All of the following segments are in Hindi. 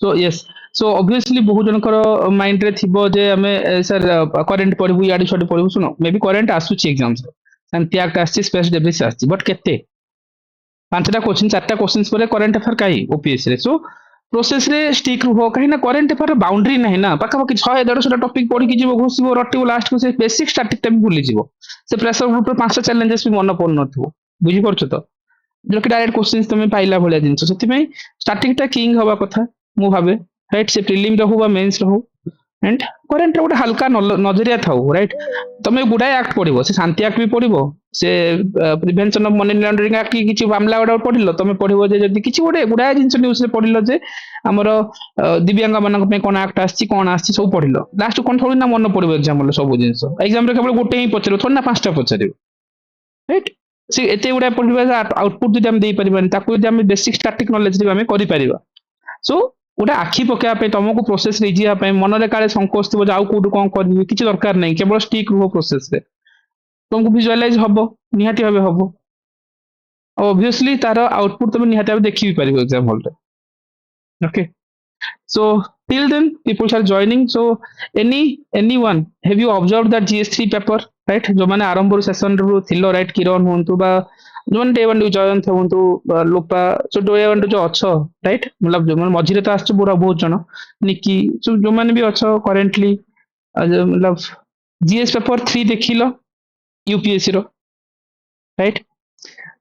सो यस सो ऑब्वियसली बहुत जनकर माइंड रे थिबो जे हमें सर करंट पढिबु याडी छडी पढिबु सुनो मे बी करंट आसुची एग्जाम्स शांति एक्ट आसची स्पेस डेब्रिस आसची बट केते पांचटा क्वेश्चन चारटा क्वेश्चंस पर करंट अफेयर काई ओपीएस रे सो प्रोसेस रे स्टिक रुहो कहीं ना करंट अफेयर बाउंड्री नहीं ना पाखापाखि 100-150 टॉपिक पढ़ी जीव घोषिब रटिब लास्ट को से बेसिक स्टैटिक टाइम भूली जीव से प्रेशर ग्रुप रे पांचटा चैलेंजेस भी मन पड़ नथिबो बुझी परछ तो जो कि डायरेक्ट क्वेश्चंस तुम पाइला भलिया जिंस सेति स्टार्टिंग टा किंग हवा कथा मु भाबे राइट से प्रिलिम रहू बा मेंस रहू एंड करेंट रे गोटे हल्का नजरिया थाउ राइट तमे गुडाए एक्ट पड़िबो से शांति एक्ट भी पड़िबो से prevention of money laundering act की किछि मामला गुडा पड़िलो तमे पड़िबो जे जदी किछि गोटे गुडाए जिंस न्यूज रे पड़िलो जे हमर दिव्यांग मानक पे कोन एक्ट आछि सब पड़िलो लास्ट कोन थोड़ी ना मन पड़िबो एग्जाम रे सब जिंस एग्जाम रे केवल गोटे ही पचरो थोड़ी ना पांचटा पचरिबो राइट से एते गुडा पड़िबा आउटपुट जदी हम देई परिबानी ताकू जदी हम बेसिक स्टैटिक नॉलेज रे हम करि परिबा सो गोटे आखि पकेवा तुमको प्रोसेस रही मन में काले संकोच थी आउ कौटू कौन कर किसी दरकार नहीं केवल स्टिक रुह प्रोसेस रे तुमको विजुअलाइज हम निहाती भाव हम ऑब्वियसली तार आउटपुट तुम निहाती भाव देखी भी पार exam hall okay so till then people are joining so anyone have you observed that GS3 paper right जो माने आरंभ सेशन रु थिलो राइट किरण होंतु बा जो माने डे 1 जयंत होंतु लोपा सो डे 1 जो अच्छो राइट मतलब जो माने मझिरे तो आछ पूरा बहुत जण निकी सो जो माने भी अच्छो करेंटली मतलब GS paper 3 देखिलो UPSC row right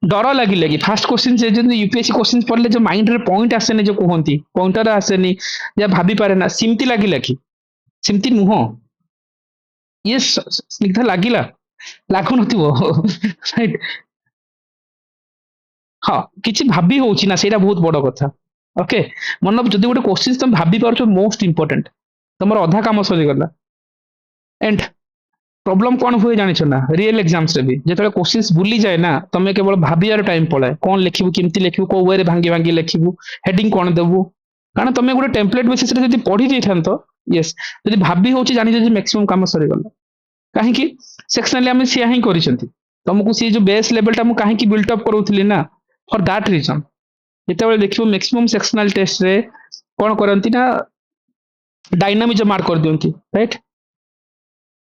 डर लगिले कि फास्ट क्वेश्चन से जो यूपीएससी क्वेश्चन पढ़ले जो माइंड रे पॉइंट आसेनी जो कहती पॉइंटर आसेनी या भाभी पारे ना सिमती लगिला कि सिमती नुह ये स्निग्धा लगिला लागु नथिबो राइट हाँ किछि भाभी होउछि ना सेटा बहुत बड़ कथा ओके मन जदि गोटे क्वेश्चन तुम भाभी पारछो मोस्ट इंपोर्टेंट तमर अधा काम सरी गला एंड प्रॉब्लम कौन हुए जानिछ ना रियल एग्जाम्स रे भी जेतले क्वेश्चंस भूली जाए ना तमे केवल भाबियार टाइम पड़े कौन लिखिबु केमती लिखिबु को वे रे भांगी भांगी लिखिबु हेडिंग कौन देबु कारण तमे गोटे टेम्पलेट बेसिस रे जदी पढ़ी दैथांतो यस जदी भाबी होउछि जानि जदी मैक्सिमम काम सरी गला काहे कि सेक्शनली हम सिया ही करिसंती तुमको सी जो बेस लेवल टा मु काहे कि बिल्ट अप करूथिली ना फॉर दैट रीजन जेतेबेले देखिबो मैक्सिमम सेक्शनल टेस्ट रे कौन करंती ना डायनामिज्म मार्क कर दियंती राइट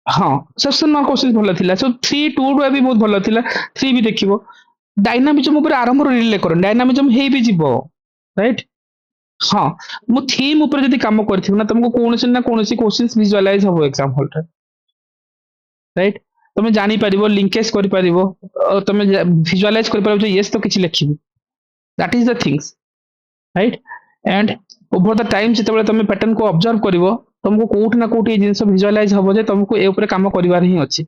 हाँ सेक्शन मार्क क्वेश्चन भल थिला सो 3 2 भी बहुत भल थिला 3 भी देखिबो डायनामिज्म ऊपर आरंभ रिले कर डायनामिज्म हे भी जीवो राइट हाँ मु थीम ऊपर जदी काम करथिबो ना तुमको कोनोसी ना कोनोसी क्वेश्चंस विजुअलाइज हो एग्जाम हॉल रे राइट तुम जानी परिबो लिंकेज करि परिबो तुम विजुअलाइज करि परिबो यस तो किछि लिखिबो that is the things right and over the time जेतेबेले तुम पैटर्न को ऑब्जर्व करिवो तुमको कोठ ना कोठ जिनस विजुअलाइज हबो जे तुमको ए ऊपर काम करिवार ही अछि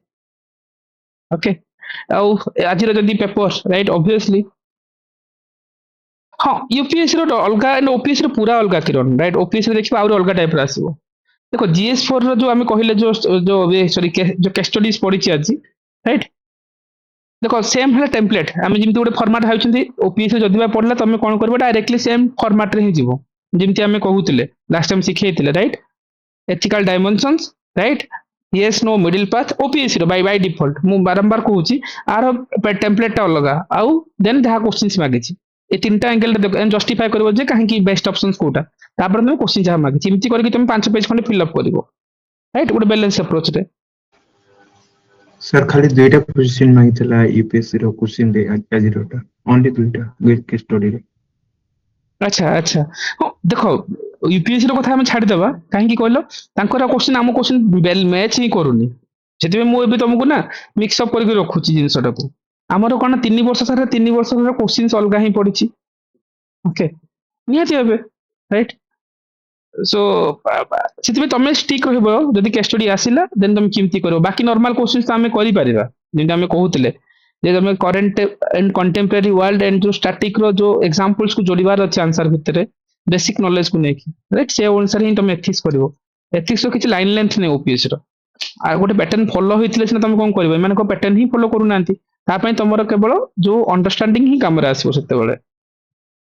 ओके आउ आज जदी पेपर राइट ऑब्वियसली हाँ यूपीएससी रो अलगा एंड ओपीएससी रो पूरा अलगा किरण राइट ओपीएससी रे देखिबा और अलगा टाइप रो आसीबो देखो जीएस4 रो जो हमें कहिले जो जो सॉरी जो केस स्टडीज पढिछि आज राइट देखो सेम है टेम्पलेट आम जमी गोटे फर्माट होती ओपीएससी जदि बा पढ़ला तुम कौन कर डायरेक्टली सेम फर्माट रे ही जीवो जमी आम कहूले लास्ट टाइम शिखेइतिले right ethical dimensions right yes no middle path OPSC रो बाय डिफॉल्ट मु बारंबार कहूची आर टेम्पलेट टा अलग आउ देन जहाँ क्वेश्चंस मागिछि ए तीनटा एंगल जस्टिफाई करबो जे काहे की बेस्ट ऑप्शंस कोटा तापर तुम क्वेश्चन जहाँ मागिछि एमती करके तुम 5 पेज खंडे फिल अप करबो राइट गोटे बैलेंस अप्रोच रे सर खाली दुईटा पोजीशन मागितला यूपीएससी रो क्वेश्चन रे आज रोटा ओनली दुईटा विथ केस स्टडी रे अच्छा अच्छा हाँ देखो यूपीएससी रो कथा हम छाड़ी देबा काहे की कहलो तांकर क्वेश्चन हम क्वेश्चन बेल मैच ही करूनी जेते मु एबे तुमको ना मिक्स अप करके रखुची जिंसटा को हमरो कोन 3 वर्ष सारा 3 वर्ष रो क्वेश्चंस अलगा ही पड़िची ओके निहाती होबे राइट सो सेति तुम स्टिक रहबो जदी केस स्टडी आसिला देन तुम केमती करो बाकी नॉर्मल क्वेश्चंस तो हमें करि परिबा जेंटा हमें कहउतले जे तुम current and contemporary world and जो स्टैटिक रो जो एग्जांपल्स को जोड़ीबार अछि आंसर भितरे बेसिक नॉलेज को नेकी राइट से अनुसार ही तुम एथिक्स करिवो एथिक्स रो किछ लाइन लेंथ नै ओपीएस रो आ गोटे पैटर्न फॉलो होइतिले सिना तुम कोन करिवो माने को पैटर्न ही फॉलो करू नांती ता पय तुमरो केवल जो अंडरस्टैंडिंग ही काम रे आसीबो सेते बेले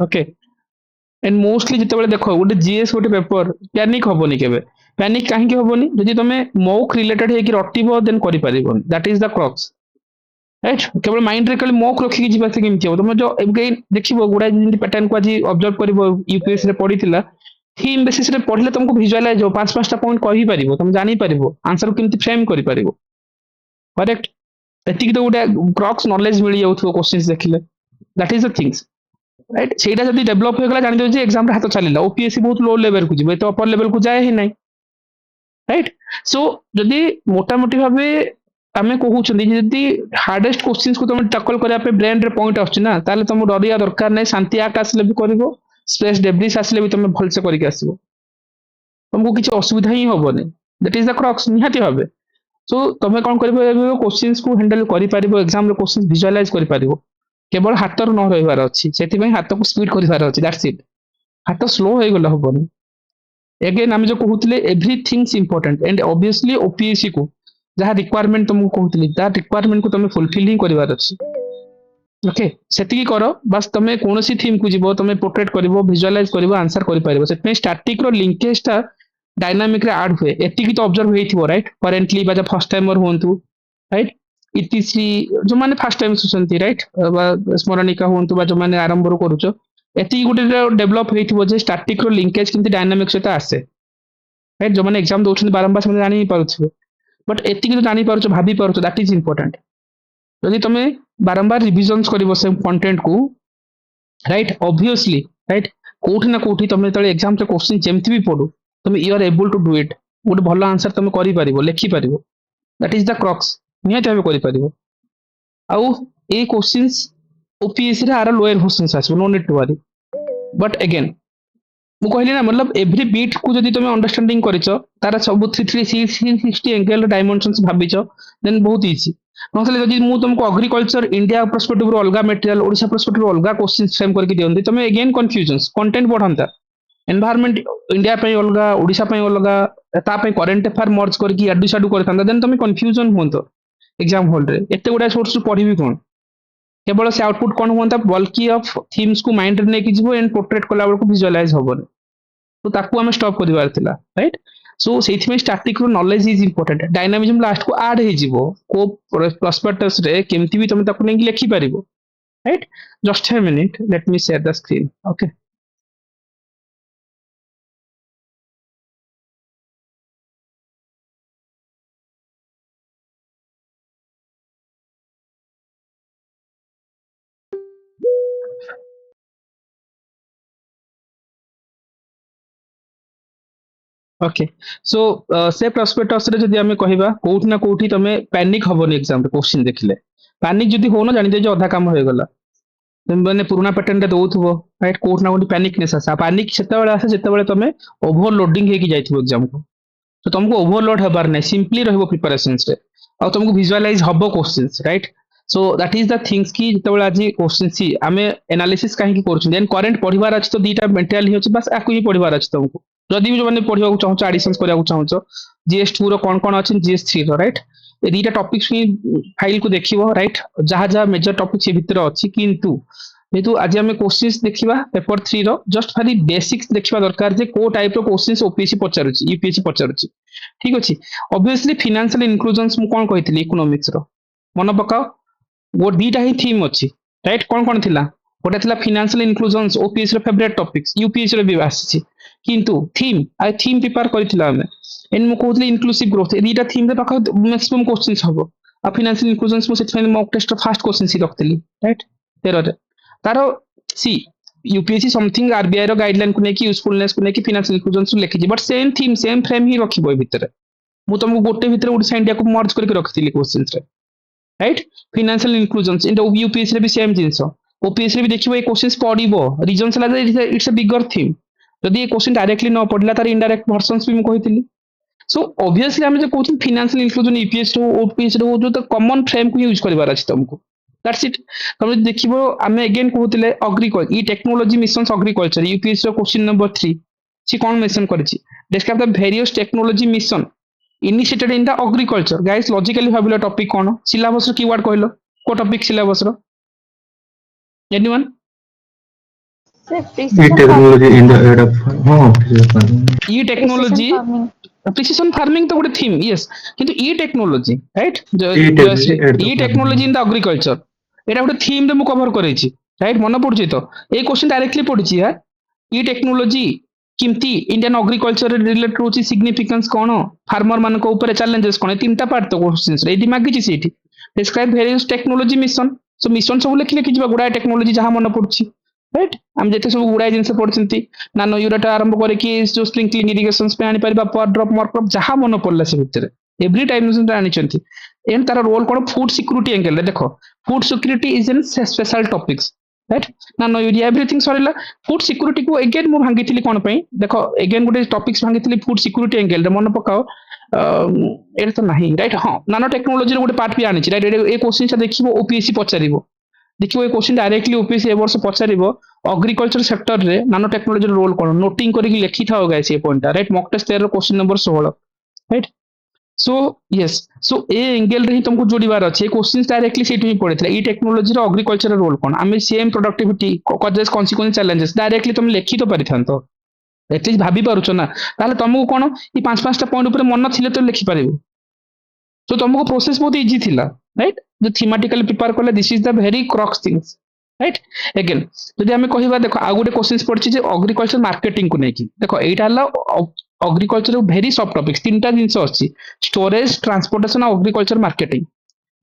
ओके एंड मोस्टली जिते बेले देखो गोटे जीएस गोटे पेपर पैनिक हबोनी केबे पैनिक काहे की हबोनी जदि तुमे मॉक रिलेटेड हे कि रटिबो देन करि परिबो that is the crux right केवल माइंड रे कल मॉक रखि कि जीवा से केमति हो तुम जो देखिबो गुडा जिंदी पैटर्न को आज ऑब्जर्व करिवो यूपीएस रे पढितिला थीम बेसिस रे पढ़ले तुमको विजुअलाइज हो 5-5टा पॉइंट कहि परिबो तुम जानि परिबो आंसर को केमति फ्रेम करि परिबो करेक्ट एतिक तो गोटे क्रॉक्स नॉलेज मिल जाउथो क्वेश्चंस देखिले that is the things right सेटा जदी डेवलप हो गला जानि दो जे एग्जाम रे हाथ चलिला ओपीएससी बहुत लो लेवल को जिवे तो अपर लेवल को जाए ही नहीं राइट सो जदी मोटा मोटी भाबे आमे कहउछन जदी हार्डेस्ट क्वेश्चंस को तुम टैकल करिया पे ब्रेन रे पॉइंट आछी ना ताले तुम डरिया दरकार नै शांति आकाश ले भी करिवो स्पेस डेब्रिस आसले भी तुम भल से करके आसीबो तुमको किसी असुविधा ही होबनी दैट इज द क्रक्स निहाती भाबे सो तुम कौन कर क्वेश्चंस को हैंडल करि परिबो एग्जाम रे क्वेश्चंस विजुअलाइज करि परिबो केवल हाथ रो न रहिवार अछि सेति पई हाथ को स्पीड करिवार अछि दैट्स इट हाथ स्लो होई गला होबनी अगेन हम जो कहउतले everything's important and obviously OPSC को जहाँ रिक्वायरमेंट तुमको कहउतली ता रिक्वायरमेंट को तुम फुलफिल ही करिवार अछि ओके सेति करो बस तुम कौन सी थीम को जीवो तुम पोर्ट्रेट करिवो विजुअलाइज करिवो आंसर करि परिबो सेति स्टैटिक रो लिंकेज ता डायनामिक रे ऐड हुए एति तो ऑब्जर्व हेथिबो राइट करेंटली बा फर्स्ट टाइमर होंतु राइट इतिश्री जो माने फर्स्ट टाइम सुसंती राइट स्मरणिका होंतु बा जो माने आरंभ रो करूचो एति गुटे डेवलप हेथिबो जे स्टैटिक रो लिंकेज किंति डायनामिक सहित आसे राइट जो माने एग्जाम दोछन बारंबार से जानि पारुछबे बट एति तो जानि पारुछो भाबी पारुछो दैट इज इंपोर्टेंट यदि तुम बारंबार रिविजन्स करिवो से कंटेंट को राइट ऑब्वियसली राइट कोठी ना कोठी तुम तळे एग्जाम रे क्वेश्चन जेमति भी पडो तुम you are able to do it गोटे भल आंसर तुम करि परिबो लिखि परिबो दैट इज द क्रक्स निहाती भाबे करि परिबो आउ ए क्वेश्चंस ओपीएससी रे आर लोअर क्वेश्चंस आसबो no need to worry but again मु कहली ना मतलब एवरी बीट को जदि तुम अंडरस्टैंडिंग करिचो तारा सब 360 एंगल डायमेंशंस भाबिचो देन बहुत इजी नथले जदि मु तुमको एग्रीकल्चर इंडिया पर्सपेक्टिव रो अलगा मटेरियल ओडिसा पर्सपेक्टिव रो अलगा क्वेश्चंस फ्रेम करके दियंती तुम अगेन कंफ्यूजन्स कंटेंट बढ़ंता एनवायरनमेंट इंडिया पे अलगा ओडिसा पे अलगा ता पे करंट अफेयर मर्ज करके अडु साडु करथांदा देन तुम कंफ्यूजन होंतो एग्जाम हॉल रे एते गुडा सोर्स पढ़िबी कोन केवल से आउटपुट कौन हुआ बल्कि ऑफ थीम्स को माइंड रे नेकी जीवो एंड पोर्ट्रेट कला बेलको विजुअलाइज होबन तो ताकू हमें स्टॉप करिवार थिला राइट सो सेथि में स्टैटिक रो knowledge is important dynamism last को ऐड हे जीवो को प्रोस्पेक्टस रे केमति भी तुम ताकू नेकी लिखि परिबो right just a minute let me share the screen okay okay so से प्रोस्पेक्टस रे जदी हमें कहिबा कोठी ना कोठी तमे पैनिक हबोनी एग्जाम रे क्वेश्चन देखिले पैनिक जदी हो ना जानि दे जे अधा काम होय गला तुम मैंने पुराना पैटर्न रे दउथबो राइट कोठ ना कोठी पैनिकनेस आसा पैनिक सेते बेले आसे जेते बेले तमे ओवरलोडिंग हे की जाइथबो एग्जाम को तो तुमको ओवरलोड हबार नै सिंपली रहबो प्रिपरेशंस रे और तुमको विजुअलाइज हबो questions right so that is the things की जेते बेले आज क्वेश्चन सी आमे एनालिसिस काहे की करछु देन करंट पढिबार अछि तो दीटा मटेरियल ही अछि बस आकु ही पढिबार अछि तुमको जदि भी जो माने पढिबा को चाहौ एडिशंस करिया को चाहौ जीएस2 रो कोन कोन अछि जीएस3 रो राइट ए दीटा टॉपिक्स की फाइल को देखिबो राइट जहा जहा मेजर टॉपिक से भीतर अछि किंतु जेतु आज हमें क्वेश्चंस देखिबा पेपर 3 रो जस्ट खाली बेसिक्स देखिबा दरकार जे को टाइप रो क्वेश्चंस ओपीएससी पचारुची यूपीएससी पचारुची ठीक अछि ऑब्वियसली फाइनेंशियल इंक्लूजन्स मु कोन कहितली इकोनॉमिक्स रो मन पकाओ वो दीटा ही थीम अछि राइट कोन कोन थिला गोटे थिला फाइनेंशियल इंक्लूजन्स ओपीएससी रो फेवरेट टॉपिक्स यूपीएससी रो भी आछि किंतु थीम आई थीम प्रिपेयर करथिला हमें एन मु कहतली इंक्लूसिव ग्रोथ ए दीटा थीम रे पाखा मैक्सिमम क्वेश्चंस हबो आ फाइनेंशियल इंक्लूजन्स मु सेट मॉक टेस्ट रो फर्स्ट क्वेश्चन सी रखतली राइट 13 रे तारो सी यूपीएससी समथिंग आरबीआई रो गाइडलाइन को नेकी यूजफुलनेस को नेकी फाइनेंशियल इंक्लूजन्स लिखि जी but same theme same frame ही रखिबो ए भितर मु तुमको गोटे भितर ओडिसा इंडिया को मर्ज करके रखथिली क्वेश्चंस रे राइट फाइनेंशियल इंक्लूजन्स इन यूपीएससी रे भी सेम जिंस ओपीएससी रे भी देखिबो ए क्वेश्चंस पढिबो रीजन सला इट्स अ बिगर थीम जदि ये क्वेश्चन डायरेक्टली न पढ़ला तार इनडायरेक्ट वर्जन्स भी मु कहितली सो ऑब्वियसली हम जो कहउछ फाइनेंशियल इंक्लूजन यूपीएससी रो ओपीएससी रो जो तो कॉमन फ्रेम को यूज करबार अछि तुमको दैट्स इट तुम देखिबो हमें अगेन कहउतले agriculture e technology missions agriculture UPSC रो क्वेश्चन नंबर 3 सी कोन मेंशन करछि describe the various technology mission initiated in the agriculture guys logically भाबिलो टॉपिक कोन सिलेबस रो कीवर्ड कहलो को टॉपिक सिलेबस रो anyone e technology in the aid of हां ई टेक्नोलॉजी प्रिसिजन फार्मिंग तो गोटे थीम यस किंतु e technology right e technology in the agriculture एटा गोटे थीम रे मु कवर करैछि राइट मन पड़छि तो ए क्वेश्चन डायरेक्टली पड़छि है ई टेक्नोलॉजी किमती इंडियन एग्रीकल्चर रिलेटेड होची सिग्निफिकेंस कोन फार्मर मान को ऊपर चैलेंजेस कोन तीनटा पार्ट तो क्वेश्चंस रे एडी मागिची सेठी describe various technology mission so mission सब लिखि लिखि जिबा गुडा टेक्नोलॉजी जहां मन पड़छि राइट हम जेते सब गुडा जिंस पड़छंती नानो यूरेटा आरंभ करे कि जो स्प्रिंकलिंग इरिगेशन पे आनी परिबा पावर ड्रॉप मार्कअप जहां मन पड़ला से भितर एवरी टाइम आनी चंती एंड तार रोल कोन फूड सिक्योरिटी एंगल रे देखो food security is an special topics right nano urea everything सरीला फूड सिक्योरिटी को अगेन मु भांगिथिली कोन पई देखो अगेन गोटे टॉपिक्स भांगिथिली फूड सिक्योरिटी एंगल रे मन पकाओ एटा तो नाही राइट हां नानो टेक्नोलॉजी रे गोटे पार्ट भी आनिछि राइट ए क्वेश्चन सा देखिबो ओपीएससी पचारिबो देखिबो ए क्वेश्चन डायरेक्टली ओपीएससी ए वर्ष पचारिबो एग्रीकल्चर सेक्टर रे नानो टेक्नोलॉजी रोल कोन नोटिंग करके लिखि थाओ गाइस ए point right mock test 13 question number 16 right so yes so ए एंगल रे ही तुमको जोड़ीबार अच्छे क्वेश्चंस डायरेक्टली सेटू ही पड़ेथला ई टेक्नोलॉजी रो एग्रीकल्चर रोल कोन आमे same productivity causes consequence challenges directly तुम लिखि तो परिथांतो एटलीस्ट भाबी पारुछ ना ताले तुमको कोन ई पांच पांचटा पॉइंट ऊपर मन थिले तो लिखि पारिबो सो तुमको प्रोसेस बहुत इजी थिला राइट जो थीमेटिकली प्रिपेयर करले this is the very crux things right again जदि हमें कहिबा देखो आ गुटे क्वेश्चंस पड़छि जे एग्रीकल्चर मार्केटिंग को नेकी देखो एटा हला एग्रीकल्चर वेरी सब टॉपिक्स तीनटा जिंस अछि स्टोरेज ट्रांसपोर्टेशन और एग्रीकल्चर मार्केटिंग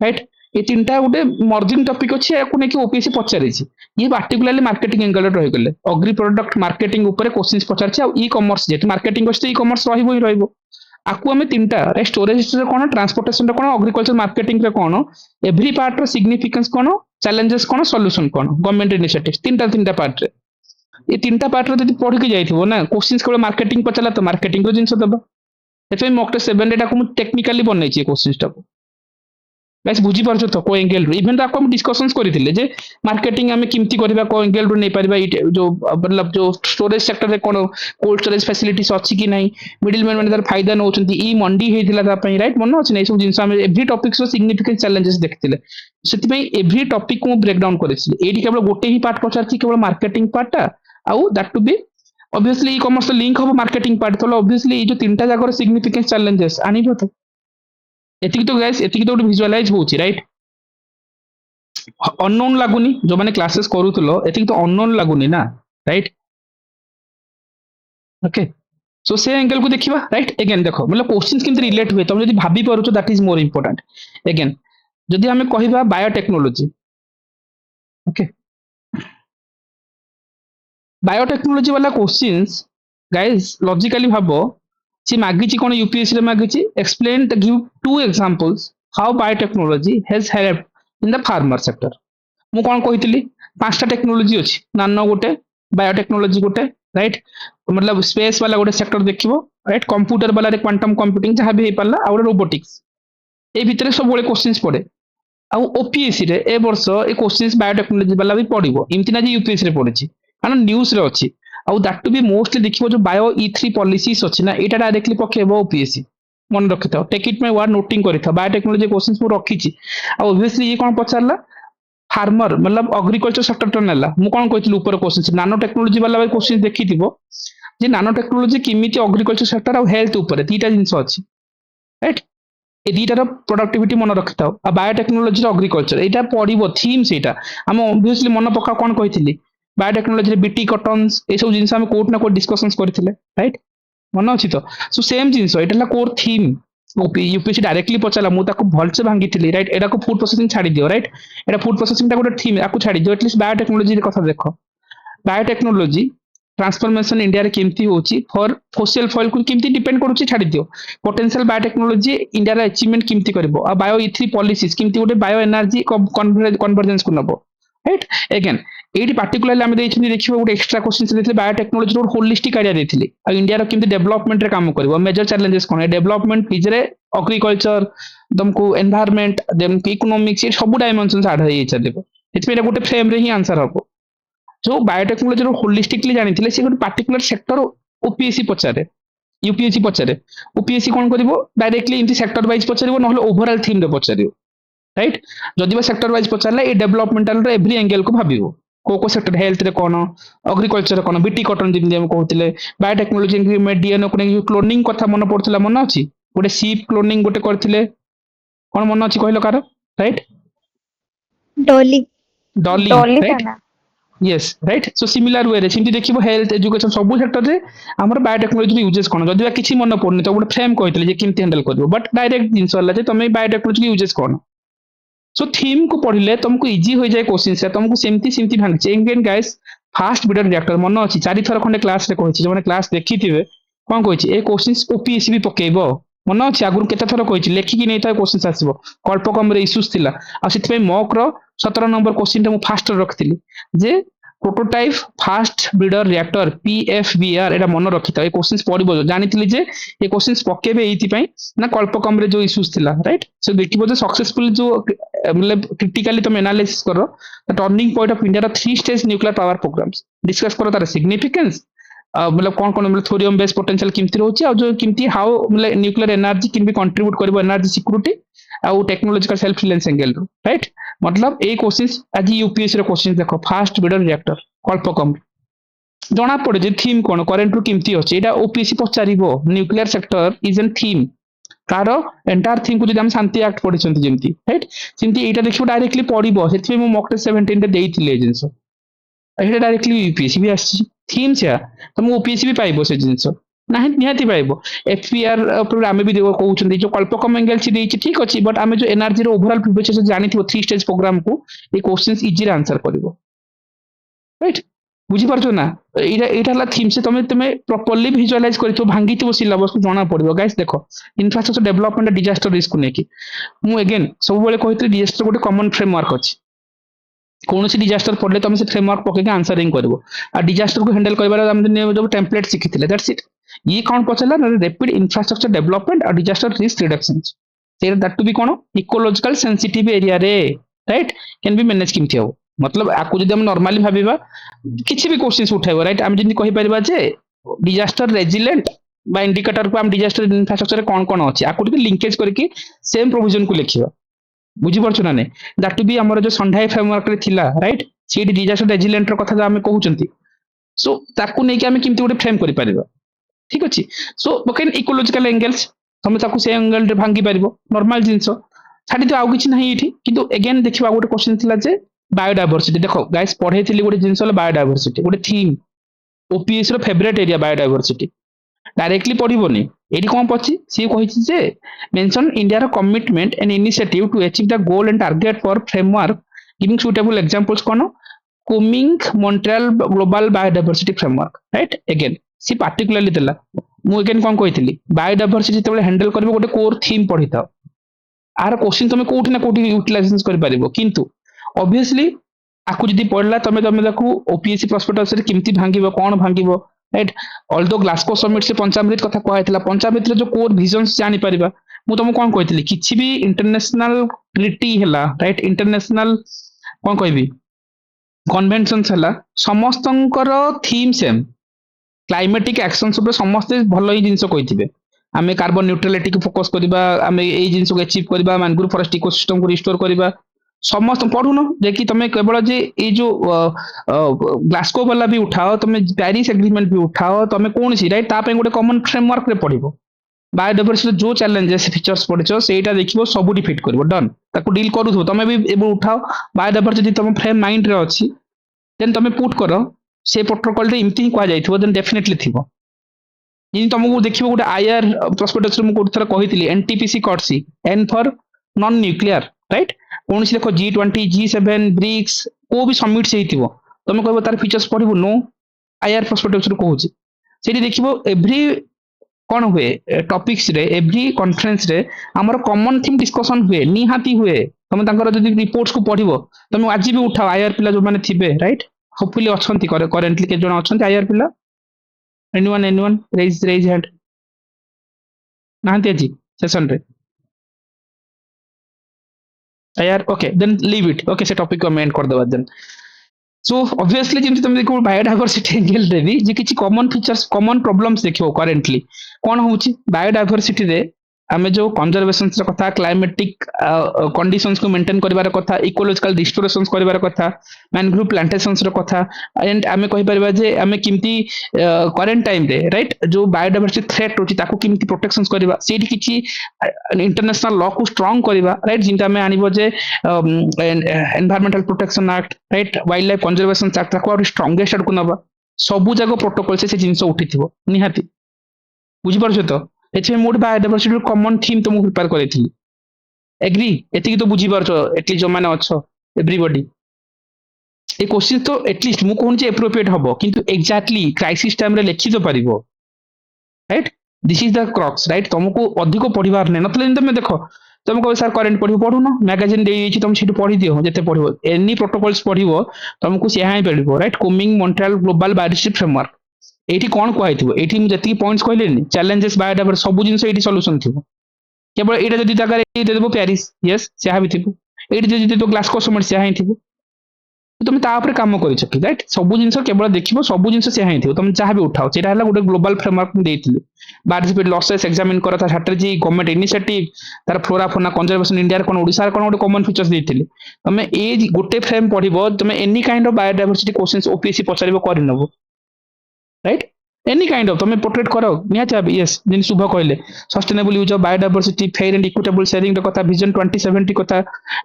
राइट ये तीनटा गुटे मर्जिंग टॉपिक अछि याकू नेकी ओपीएससी पचारिछि ये पार्टिकुलरली मार्केटिंग एंगल रहि गले एग्री प्रोडक्ट मार्केटिंग ऊपर क्वेश्चंस पचारछि आ ई कॉमर्स जेट मार्केटिंग अछि ई कॉमर्स रहिबो ही रहिबो आकु हमें तीनटा राइट स्टोरेज रे कोन ट्रांसपोर्टेशन रे कोन एग्रीकल्चर मार्केटिंग रे कोन एवरी पार्ट रो सिग्निफिकेंस कोन चैलेंजेस कोन सॉल्यूशन कोन गवर्नमेंट इनिशिएटिव्स तीनटा तीनटा पार्ट रे ये तीनटा पार्ट रो जदि पढ़ि के जाइथिबो ना क्वेश्चंस केवल मार्केटिंग पचला तो मार्केटिंग रो जिंस दबा एतै मॉक टेस्ट 7 डेटा को टेक्निकली बननै छी क्वेश्चंस टा को गाइस बुझी पारछो तो को एंगल रो इवन तो हम डिस्कशंस करिथिले जे मार्केटिंग हमें किमती करबा को एंगल रो नै परबा जो मतलब जो स्टोरेज सेक्टर रे कोन कोल्ड स्टोरेज फैसिलिटीज अछि कि नै मिडिल मैन माने फायदा नौचंती ई मंडी हेतिला ता पई राइट मन अछि नै सब जिंस हम एवरी टॉपिक्स रो सिग्निफिकेंट चैलेंजेस देखथिले सेति पई एवरी टॉपिक को ब्रेक डाउन करिछि एडी केवल गोटे ही पार्ट पचारछि केवल मार्केटिंग पार्टटा आउ that to be obviously e commerce तो लिंक हो मार्केटिंग पार्ट तो ऑब्वियसली ये जो तीनटा जागर सिग्निफिकेंट चैलेंजेस आनिबो तो एतिक तो गाइस एतिक तो विजुअलाइज होछि राइट अननोन लागुनी जो माने क्लासेस करूथलो एतिक तो अननोन लागुनी ना राइट ओके सो से एंगल को देखिबा राइट अगेन देखो मतलब क्वेश्चंस किंतु रिलेट हुए तुम जदी भाबी परुछो that is more important again जदी हमें कहिबा बायोटेक्नोलॉजी ओके बायोटेक्नोलॉजी वाला क्वेश्चंस गाइस लॉजिकली भाबो सी मागिची कोन यूपीएससी रे मागिची explain the give two examples how biotechnology has helped in the farmer sector मु कोन कहितली पांचटा टेक्नोलॉजी अछि नानो गोटे बायोटेक्नोलॉजी गोटे राइट मतलब स्पेस वाला गोटे सेक्टर देखिबो राइट कंप्यूटर वाला रे क्वांटम कंप्यूटिंग जहां भी हे पाला और रोबोटिक्स ए भितरे सब बोले क्वेश्चंस पड़े आ ओपीएससी रे ए वर्ष ए क्वेश्चंस बायोटेक्नोलॉजी वाला भी पड़िबो इमति ना जे यूपीएससी रे पड़िछि कारण न्यूज़ रे अछि आउ दैट टू बी मोस्टली देखिबो जो बायो ई3 पॉलिसीज अछि ना एटा डायरेक्टली पकेबो ओपीएससी मन रखिथाओ take it my word noting करिथाओ बायोटेक्नोलॉजी क्वेश्चंस मु रखिछि आ ऑब्वियसली ये कोन पचारला फार्मर मतलब एग्रीकल्चर सेक्टर तो नेला मु कोन कहितली ऊपर क्वेश्चंस नानो टेक्नोलॉजी वाला क्वेश्चन देखिथिबो जे नानो टेक्नोलॉजी किमिति एग्रीकल्चर सेक्टर और हेल्थ ऊपर तीटा जिंस अछि राइट ए दीटार प्रोडक्टिविटी मन रखिथाओ आ बायोटेक्नोलॉजी एग्रीकल्चर एटा पड़िबो थीम सेटा हम ऑब्वियसली मन पका कोन कहितली बायोटेक्नोलॉजी रे बीटी कॉटन्स ए सब जिंस हम कोट ना कोट डिस्कशंस करथिले राइट मन अछि तो सो सेम जिंस एटा कोर थीम यूपीएससी डायरेक्टली पचाला मु ताको भलसे भांगिथिली राइट एटा को फूड प्रोसेसिंग छाडी दियो राइट एटा फूड प्रोसेसिंग ता गोटे थीम आकु छाडी दियो एटलीस्ट बायोटेक्नोलॉजी रे कथा देखो बायोटेक्नोलॉजी ट्रांसफॉर्मेशन इंडिया रे केमती होची फॉर फोसिल फॉइल को केमती डिपेंड करूची छाडी दियो पोटेंशियल बायोटेक्नोलॉजी इंडिया रे अचीवमेंट केमती करबो आ बायो ई3 पॉलिसीज केमती गोटे बायो एनर्जी कन्वर्जेंस को नबो राइट अगेन एटी पार्टिकुलरली आमे देइछनी देखिबो गोटे एक्स्ट्रा क्वेश्चन से देथिले बायोटेक्नोलॉजी रो होलिस्टिक आइडिया देथिले आ इंडिया रो केमती डेवलपमेंट रे काम करबो मेजर चैलेंजेस कोन है डेवलपमेंट फिज रे एग्रीकल्चर तुमको एनवायरनमेंट देन इकोनॉमिक्स ये सब डायमेंशंस आड होई चलेबो एतमे गोटे फ्रेम रे ही आंसर हबो जो बायोटेक्नोलॉजी रो होलिस्टिकली जानिथिले से गोटे पार्टिकुलर सेक्टर ओपीएससी पचारे यूपीएससी पचारे ओपीएससी कोन करबो डायरेक्टली इनती सेक्टर वाइज पचारिबो नहले ओवरऑल थीम रे पचारिबो राइट जदि बा सेक्टर वाइज पचारला ए डेवलपमेंटल रे एवरी एंगल को भाबिबो को सेक्टर हेल्थ रे कोन एग्रीकल्चर कोन बीटी कॉटन जिम हम कहउतिले बायोटेक्नोलॉजी में डीएनए को क्लोनिंग कथा मन पड़तला मन अछि गोटे सीप क्लोनिंग गोटे करथिले कोन मन अछि कहलो कार राइट डॉली डॉली डॉली था राइट ना yes right so similar way ରେ ସେମିତି ଦେଖିବ health education ସବୁ sector ରେ ଆମର biotechnology uses କଣ ଯଦି ବା କିଛି ମନେ ପଡୁନି ତ ଗୋଟେ frame କହିଥିଲେ ଯେ କେମିତି handle କରିବ but direct ଜିନିଷ ହେଲା ଯେ ତମେ biotechnology uses କଣ सो थीम को पढ़ले तुमको इजी हो जाए क्वेश्चन से तुमको सेमती सेमती भांगे एंगेन गाइस फास्ट बिडर रिएक्टर मन अच्छी चारि थर खंडे क्लास रे कहिछि जो क्लास देखि थिबे कोन कहिछि ए क्वेश्चन ओपीएससी भी पकेइबो मन अच्छी आगु केते थर कहिछि लेखिकी नै था क्वेश्चन आसीबो कल्पकम रे इश्यूज थिला आ सिथि मॉक रो 17 नंबर क्वेश्चन मु फास्ट रखथिली जे prototype fast breeder reactor PFBR एटा मन रखिता ए क्वेश्चंस पढिबो जानिथिली जे ए क्वेश्चंस पकेबे एथि पई ना कल्पकम रे जो इश्यूज थिला राइट सो देखिबो जे सक्सेसफुल जो मतलब क्रिटिकली तुम एनालिसिस करो the turning point of India रा 3 stage nuclear power programs discuss करो तार सिग्निफिकेंस मतलब कौन कौन मतलब थोरियम बेस पोटेंशियल किमती रहउची और जो किमती हाउ मतलब nuclear energy can be contribute करबो एनर्जी सिक्योरिटी और technological self reliance angle right मतलब ए क्वेश्चंस आज यूपीएससी रे क्वेश्चन देखो फास्ट ब्रीडर रिएक्टर कल्पकम जना पड़े जे थीम कोन करेंट रु किमती अछि एटा ओपीएससी पचारिबो nuclear sector is an theme कार एंटायर थीम को जदि हम शांति एक्ट पढिसंती जेमती राइट सेमती एटा देखिबो डायरेक्टली पढिबो सेति मु मॉक टेस्ट 17 रे देइथिले जिंस एटा डायरेक्टली यूपीएससी भी आछि थीम छा तुम ओपीएससी भी पाइबो से जिंस नाही निहाती पाइबो एफपीआर पर आमे भी देखो कहउछंती जो कल्पकम एंगल छि देइछि ठीक अछि बट आमे जो एनर्जी रो ओवरऑल प्रिपरेशन जानिथिबो 3 स्टेज प्रोग्राम को ए क्वेश्चंस इजी रे आंसर करिवो राइट बुझी पारछो ना एटा एटा हला थीम से तुम तुम प्रॉपर्ली विजुअलाइज करितो भांगितो सिलेबस को जाना पड़िबो गाइस देखो इंफ्रास्ट्रक्चर डेवलपमेंट डिजास्टर रिस्क नेकी मु अगेन सब बेले कहितली डिजास्टर गोटे कॉमन फ्रेमवर्क अछि कौन सी डिजास्टर पड़ले तुम से फ्रेमवर्क पके आंसरिंग करबो आ डिजास्टर को हैंडल करबार हम जो टेम्पलेट सिखिथिले दैट्स इट ये कौन पचला रैपिड इंफ्रास्ट्रक्चर डेवलपमेंट और डिजास्टर रिस्क रिडक्शन से दैट टू बी कौन इकोलॉजिकल सेंसिटिव एरिया रे राइट कैन बी मैनेज किमथि हो मतलब आकु जदि हम नॉर्मली भाबिबा किछि भी क्वेश्चंस उठाइबो राइट हम जदि कहि परिबा जे डिजास्टर रेजिलेंट बा इंडिकेटर को हम डिजास्टर इंफ्रास्ट्रक्चर रे कौन कौन अछि आकु लिंकेज करके सेम प्रोविजन को लिखिबा बुझी पारछु ना ने दैट टू बी हमर जो संधाई फ्रेमवर्क रे थिला राइट सी डिजास्टर रेजिलेंट रो कथा जो हम कहउचंती सो ताकू नै कि हम किमति गोटे फ्रेम करि परिबा ठीक अछि सो बकेन इकोलॉजिकल एंगल्स हम ताकू से एंगल रे भांगी परिबो नॉर्मल जिंस छाडी तो आउ किछि नाही एठी किंतु अगेन देखिबा गोटे क्वेश्चन थिला जे बायोडायवर्सिटी देखो गाइस पढे थिली गोटे जिंस बायोडायवर्सिटी गोटे थीम ओपीएस रो फेवरेट एरिया बायोडायवर्सिटी डायरेक्टली पढ़िबोनी एटी कौन पछि सी कहिछि जे मेंशन इंडिया रो commitment and initiative to achieve the goal and target for framework giving suitable examples कोन coming Montreal global biodiversity framework right again सी पार्टिकुलरली देला मु अगेन कौन कहिथिली बायोडायवर्सिटी तेबे हैंडल करबो गोटे कोर थीम पढिताओ आर क्वेश्चन तुम कोठी ना कोठी यूटिलाइजेशन कर पारिबो किंतु ऑब्वियसली आकु जदि पढ़ला तमे तमे देखु ओपीएससी प्रोस्पेक्टस रे किमती भांगिबो कोन भांगिबो राइट ऑल्दो ग्लासगो समिट से पंचामृत कथा कहैतला पंचामृत रे जो कोर विजन्स जानि परिबा मु तुमको कोन कहैतली किछि भी इंटरनेशनल ट्रीटी हला राइट इंटरनेशनल कोन कहबी कन्वेंशंस हला समस्तंकर थीम सेम क्लाइमेटिक एक्शंस ऊपर समस्त भलो ही जिंस कहिथिबे आमे कार्बन न्यूट्रलिटी को फोकस करबा आमे एई जिंस को अचीव करबा मैंग्रोव फॉरेस्ट इकोसिस्टम को रिस्टोर करबा समस्त पढ़ुन जे कि तुम केवल जे ये जो ग्लासगो वाला भी उठाओ तुम पेरिस एग्रीमेंट भी उठाओ तुम कौन सी राइट ताप गोटे कॉमन फ्रेमवर्क रे पढ़िबो बायोडायवर्सिटी जो चैलेंजेस फीचर्स पढ़िछो सेटा देखिबो सब डिफिट करबो डन ताको डील करूथो तुम भी एबो उठाओ बायोडायवर्सिटी तुम फ्रेम माइंड रे अछि देन तुम पुट करो से प्रोटोकॉल रे इमति कह जाइथबो देन डेफिनेटली थिबो इन तुमको देखिबो गोटे आईआर प्रोस्पेक्टस रे मु कोड थरा कहितली एनटीपीसी कॉटसी N for non nuclear right कौन सी देखो G20 G7 ब्रिक्स को भी समिट से हितिबो तुम कहबो तार फीचर्स पढिबो नो आईआर पर्सपेक्टिव रे कहूची सेठी देखिबो एवरी कोन हुए टॉपिक्स रे एवरी कॉन्फ्रेंस रे हमर कॉमन थीम डिस्कशन हुए निहाती हुए तुम तांकर जदी रिपोर्ट्स को पढिबो तुम आज भी उठाओ आईआर पिला जो माने थिबे राइट होपफुली अछंती करेंटली के जण अछंती आईआर पिला एनीवन रेज हैंड नाहंती আজি सेशन रे यार okay then leave it okay से टॉपिक को हम एंड कर देबा देन सो ऑब्वियसली जेमति तुम देखो बायोडायवर्सिटी एंगल रे भी जे किछि कॉमन फीचर्स कॉमन प्रॉब्लम्स देखियो करेंटली कोन होउची बायोडायवर्सिटी रे आमे जो कंजर्वेशन कथा क्लाइमेटिक कंडीशंस को मेंटेन करिवार कथा इकोलॉजिकल रिस्टोरेशंस करिवार कथा मैनग्रोव प्लांटेशंस रो कथा एंड आमे कहि परबा जे आमे किमती करेंट टाइम रे राइट जो बायोडायवर्सिटी थ्रेट होची ताको किमती प्रोटेक्शंस करिवा सेठी किछि इंटरनेशनल लॉ को स्ट्रांग करिवा राइट जिंता आमे आनिबो जे environmental protection act right wildlife conservation act ताको और स्ट्रांगेस्ट को नबा सबु जगह प्रोटोकॉल से जिनस उठिथिबो निहाती बुझी पारछो तो एथे मोड बायोडायवर्सिटी कॉमन थीम तुमको प्रिपेयर करेथिली एग्री एतिकी तो बुझी पारछो एटली जो माने अछो एवरीबॉडी ए क्वेश्चन तो एटलीस्ट मु कहूँ एप्रोप्रिएट हबो किंतु एग्जैक्टली क्राइसिस टाइम रे लिखि तो पारिबो right this is the crux right तुमको अधिक पढ़िबार नै नतले तुम देखो तुम कहो सर करेंट पढ़िबो पढुनो मैगजीन दे छि तुम सिटी पढ़ी दियो जते पढ़िबो एनी प्रोटोकॉल्स पढ़िबो तुमको सेहा ही पढ़िबो right coming Montreal global biodiversity framework एठी कोन कहैथिबो एठी मु जति पॉइंट्स कहलेनी चैलेंजेस बायोडायवर्सिटी सब जिंस एठी सॉल्यूशन थिबो केवल एटा जदि जगह दे देबो पेरिस यस सेहा भी थिबो एठी जदि तो ग्लासगो समिट सेहा ही थिबो तुम तापर काम करिछ कि राइट सब जिंस केवल देखिबो सब जिंस सेहा ही थिबो तुम चाहा भी उठाओ सेटा हला गोटे ग्लोबल फ्रेमवर्क देइथिले पार्टिसिपेट लॉसेस एग्जामिन करता स्ट्रेटजी गवर्नमेंट इनिशिएटिव तार फ्लोरा फोना कंजर्वेशन इंडिया कोन ओडिसा कोन गोटे कॉमन फीचर्स देइथिले तुम ए गोटे फ्रेम पढिबो तुम any kind of biodiversity questions OPSC पचारिबो करिनबो राइट एनी काइंड ऑफ तुम पोर्ट्रेट करो निहाती यस जिन शुभ कहले sustainable use of biodiversity fair and equitable sharing कथा विजन 2070 कथा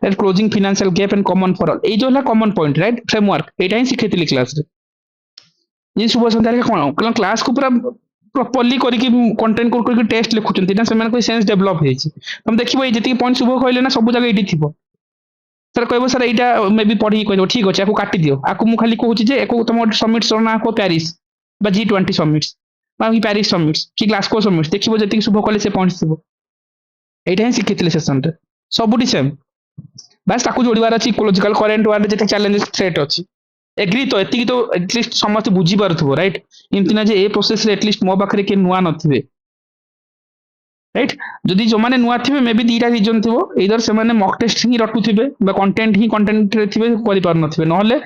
closing financial gap and common for all ए जो है कॉमन पॉइंट राइट फ्रेमवर्क एटा ही सिखेतिली क्लास रे जिन शुभ संध्या कोन क्लास को पूरा प्रॉपर्ली करके कंटेंट को करके टेस्ट लिखुचंती ना सेमान को सेंस डेवलप हेछि तुम देखिबो ए जति पॉइंट शुभ कहले ना सब जगह एटी थिबो सर कहबो सर एटा मे बी पढ़ी कहबो ठीक अछि आको काटी दियो आको मु खाली कहूची जे एको तुम समिट सरना को पेरिस बा G20 समिट्स बा पेरिस समिट्स कि ग्लासगो समिट्स देखिबो जति शुभ कहले से पॉइंट्स थिबो एटा ही सिखितिले सेशन रे सबुडी सेम बस ताको जोड़ीबार अछि इकोलॉजिकल करेंट वाले जति चैलेंजेस थ्रेट अछि एग्री तो एतिकी तो एटलीस्ट समस्त बुझी पारथबो राइट इमति ना जे ए प्रोसेस रे एटलीस्ट मो पाखरे के नुआ नथिबे राइट जदि जो माने नुआ थिबे मे बी दीटा रीजन थिबो इधर से माने मॉक टेस्ट ही रटुथिबे बा कंटेंट रे थिबे करि पार नथिबे नहले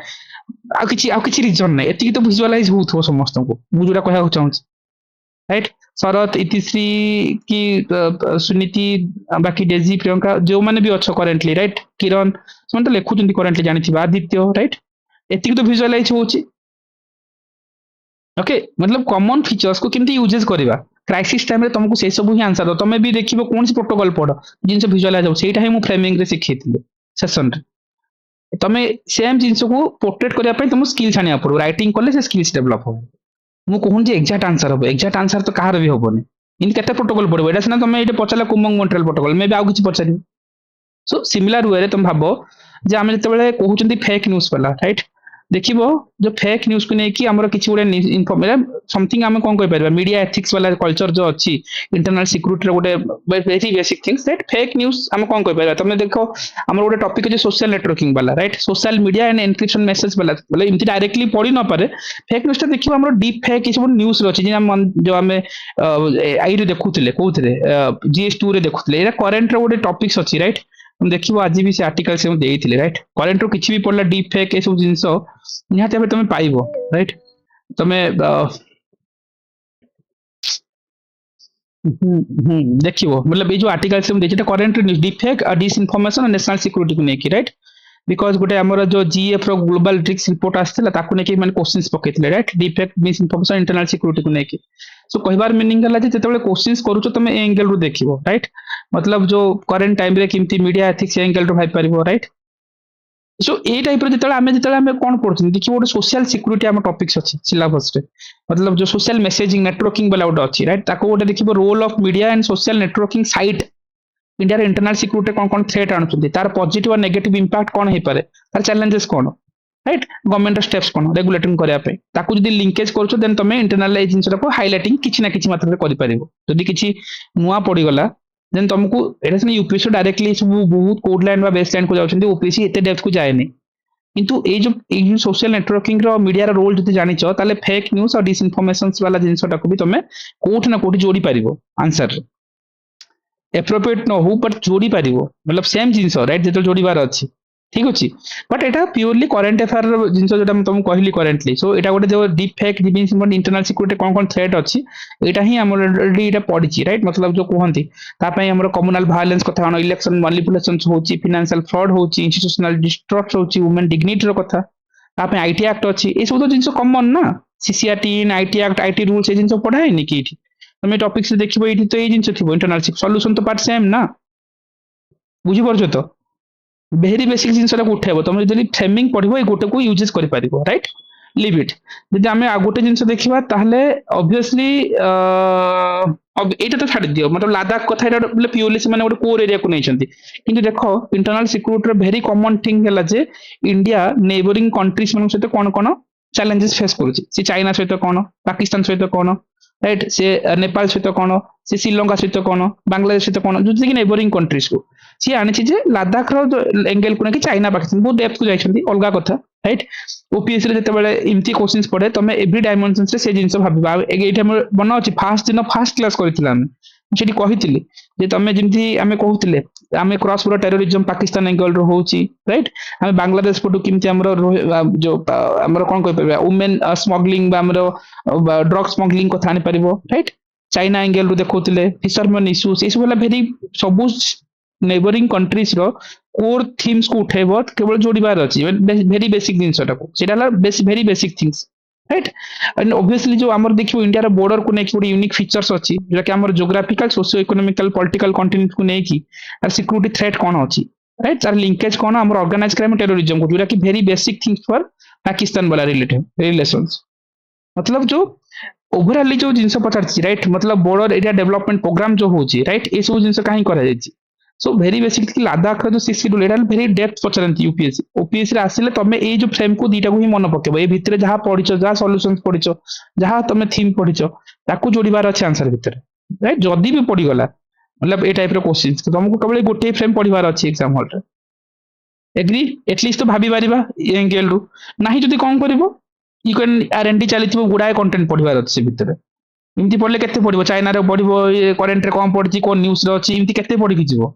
आ किछि रीजन नै एतिकी तो विजुअलाइज होथो समस्त को मु जोरा कहया चाहूँ राइट शरत इतिश्री की सुनीति बाकी डेजी प्रियंका जो माने भी अच्छो करेंटली राइट किरण सम तो लिखुचंती करेंटली जानि आदित्य राइट एतिकी तो विजुअलाइज होची ओके मतलब कॉमन फीचर्स को केमती यूजेस करबा क्राइसिस टाइम रे तुमको से सब ही आंसर दो तुम भी देखिबो कोन से प्रोटोकॉल पढ़ो जिनसे विजुअलाइज हो सेटा ही मु फ्रेमिंग रे सिखैथिले सेशन रे तुम सेम जिनस को पोर्ट्रेट करबा पई तुम स्किल्स आनिया पड़ो राइटिंग करले से स्किल्स डेवलप हो मु कहूँ जे एक्जाक्ट आंसर हो एक्जाक्ट आंसर तो कहार भी होबोनी इन केते प्रोटोकॉल पड़ो एटा सिना तुम एटे पचला कुमंग मॉन्ट्रियल प्रोटोकॉल मे भी आउ किछि पचारि सो सिमिलर वे रे तुम भाबो जे आमे जते कहउचंती फेक न्यूज वाला राइट देखिबो जो फेक न्यूज को नेकी हमरो किछि गोटे इन्फॉर्मेशन समथिंग आमे कोन कहि परबा मीडिया एथिक्स वाला कल्चर जो अछि इंटरनल सिक्योरिटी रे गोटे very basic things that fake news आमे कोन कहि परबा तुम देखो हमरो गोटे टॉपिक जे सोशल नेटवर्किंग वाला right social media end encryption message वाला मतलब इमति डायरेक्टली पढ़ी न पारे फेक न्यूज ता देखिबो हमरो डीप फेक सब न्यूज रे अछि जो आमे आई रे देखुथिले कोथरे GS2 रे देखुथिले एरा करेंट रे गोटे टॉपिक्स अछि राइट तुम देखिबो आज भी से आर्टिकल से देइथिले राइट करेंट रो किछि भी पड़ला डीप फेक ए सब जिंस निहाते भाबे तुम पाइबो राइट तुम देखिबो मतलब ये जो आर्टिकल से देखिटा करेंट न्यूज डीप फेक और डिसइंफॉर्मेशन और नेशनल सिक्योरिटी को नेकी राइट बिकॉज गोटे हमर जो GF रो ग्लोबल रिस्क रिपोर्ट आस्थिला ताकू नेकी माने क्वेश्चंस पकेथिले right deep fake misinformation internal security को नेकी सो कहबार मीनिंग हला जे जतबेले क्वेश्चंस करूछो तुम ए एंगल रो देखिबो राइट मतलब जो करेंट टाइम रे किमती मीडिया एथिक्स एंगल रो भाई परिबो राइट सो ए टाइप रो जतले आमे कोन पढछन देखिबो गोटे सोशल सिक्योरिटी हम टॉपिक्स अछि सिलेबस रे मतलब जो सोशल मेसेजिंग नेटवर्किंग वाला गोटे अछि राइट ताको गोटे देखिबो role of media and social networking site India रे इंटरनल सिक्योरिटी कोन थ्रेट आनुछथि तार पॉजिटिव और नेगेटिव इंपैक्ट कोन हे पारे तार चैलेंजेस कोन राइट गवर्नमेंट स्टेप्स कोन रेगुलेटिंग करिया पे ताकू जदी लिंकेज करछो देन तमे इंटरनल ए जिंस को हाइलाइटिंग किछि ना किछि मात्रा रे करि परिबो जदी किछि नुवा पड़ी गला देन तुमको एटा से यूपीएससी डायरेक्टली सब बहुत कोड लाइन बा बेस लाइन को जाउछन्ती ओपीएससी एते डेप्थ को जायनी किंतु ए जो सोशल नेटवर्किंग रो मीडिया रो रोल जदी जानिचो ताले फेक न्यूज़ और डिसइंफॉर्मेशंस वाला जिंसटा को भी तमे कोठ ना कोठी जोड़ी परिबो आंसर एप्रोप्रिएट न हो बट जोड़ी परिबो मतलब सेम जिंस राइट जेतो जोड़ी बार अछि ठीक अच्छे but Etah purely current affair जिन जो तुमको कहली करेन्टली सो एटा गोटे जो डीप फेक इंटरनल सिक्यूरिटी कौन कौन थ्रेट अच्छी एटा ही आम ऑलरेडी एटा पड़ी राइट मतलब जो कहती तापर कम्युनाल वायलेंस कथा कौन इलेक्शन मैनिपुलेशन होची फाइनेंशियल फ्रॉड होची इंस्टीट्यूशनल डिस्ट्रस्ट होची वुमेन डिग्निटी रो कथा तापर आईटी एक्ट अच्छी ये सब तो जिन कमन ना CCRT IT act IT rules ये जिन पढ़ाए कि ये तुम टॉपिक से देखो ये तो ये जिन थी इंटरनल सॉल्यूशन तो पार्ट सेम ना बुझीपार तो भेरी बेसिक जिनसा उठेब तुम जो फ्रेमिंग पढ़ो ये गोटे को यूजेस कर राइट लिव इट जब आम आ गोटे जिन देखा ऑब्वियसली यहाँ तो छाड़ दियो मतलब लद्दाख कथा प्योरली से गोटे कोर एरिया को नहीं कि देख इंटरनल सिक्यूरिटी भेरी कमन थिंग है जे इंडिया नेबरिंग कंट्रीज मान सहित कौन कौन चैलेंजेस फेस करुच्ची चाइना सहित कौन पाकिस्तान सहित कौन राइट से नेपाल सहित कौन से श्रीलंका सहित कौन बांग्लादेश सहित कौन जो कि नेबरिंग कंट्रीज को सी आनी लद्दाख एंगेल को लेकिन चाइना पाकिस्तान बहुत डेप्थ को जाइए अलग कथा राइट ओपीएस जिते इमती क्वेश्चन पढ़े तुम एव्री डायमेंशन से जिन भाव ये मन अच्छे फास्ट दिन फास्ट क्लास करी कही तुम जमी आम कहते आम cross border terrorism Pakistan angle रोचे राइट आम बांग्लादेश पटू केमी जो कौन कह वुमेन स्मग्लिंग ड्रग स्मग्लिंग कथा आनी पार राइट चाइना एंगल रू देखते फिशरमैन इश्यूज ये सब भेरी सब नेबरिंग कंट्रीज रो कोर थीम्स को उठेब केवल जोड़बार अच्छी भेरी बेसिक जिनसा very basic things right and obviously जो आमर देखियो इंडिया रो बॉर्डर को लेकिन गोटे यूनिक फीचर्स अच्छी जोटा कि आमर geographical socio economical political continuity को लेकिन सिक्यूरिटी थ्रेट कौन अच्छी राइट तार लिंकेज कौन आमर ऑर्गेनाइज क्राइम टेररिज्म को जोटा कि भेरी बेसिक थिंग्स फॉर पाकिस्तान वाला रिलेटिव रिलेशंस मतलब जो ओवरऑली जो जिनस पचार राइट मतलब बॉर्डर एरिया डेवलपमेंट प्रोग्राम जो होची राइट ये सब जिनस कहीं करा जायछि सो भेरी बेसिक लद्दाख जो सी शेड्यूल एटा भेरी डेप्थ पचारती यूपीएससी ओपीएससी आसिले तुम ये जो फ्रेम को दीटा को ही मन पकेब ये भितर जहाँ पढ़ी जहाँ सॉल्यूशंस पढ़ी जहाँ तुम थीम पढ़ी ताकू जोड़बार अच्छे आंसर भितर राइट जदि भी पड़गला मतलब ये टाइप क्वेश्चन तुमको केवल गोटे फ्रेम पढ़वार अच्छी एग्जाम हॉल एग्री एटलिस्ट तो भाभी पारिबा एंगेल रु नाही जदि कौन करिवो यू कैन आरएनडी चलीथिबो गुडाए कंटेंट पढ़वार अच्छे भितर एमती पढ़ले केते पढ़िबो चाइना रे पढ़िबो करेंट रे कौन पढ़ी कोन न्यूज रे अच्छी एमती केते पढ़ी जीवो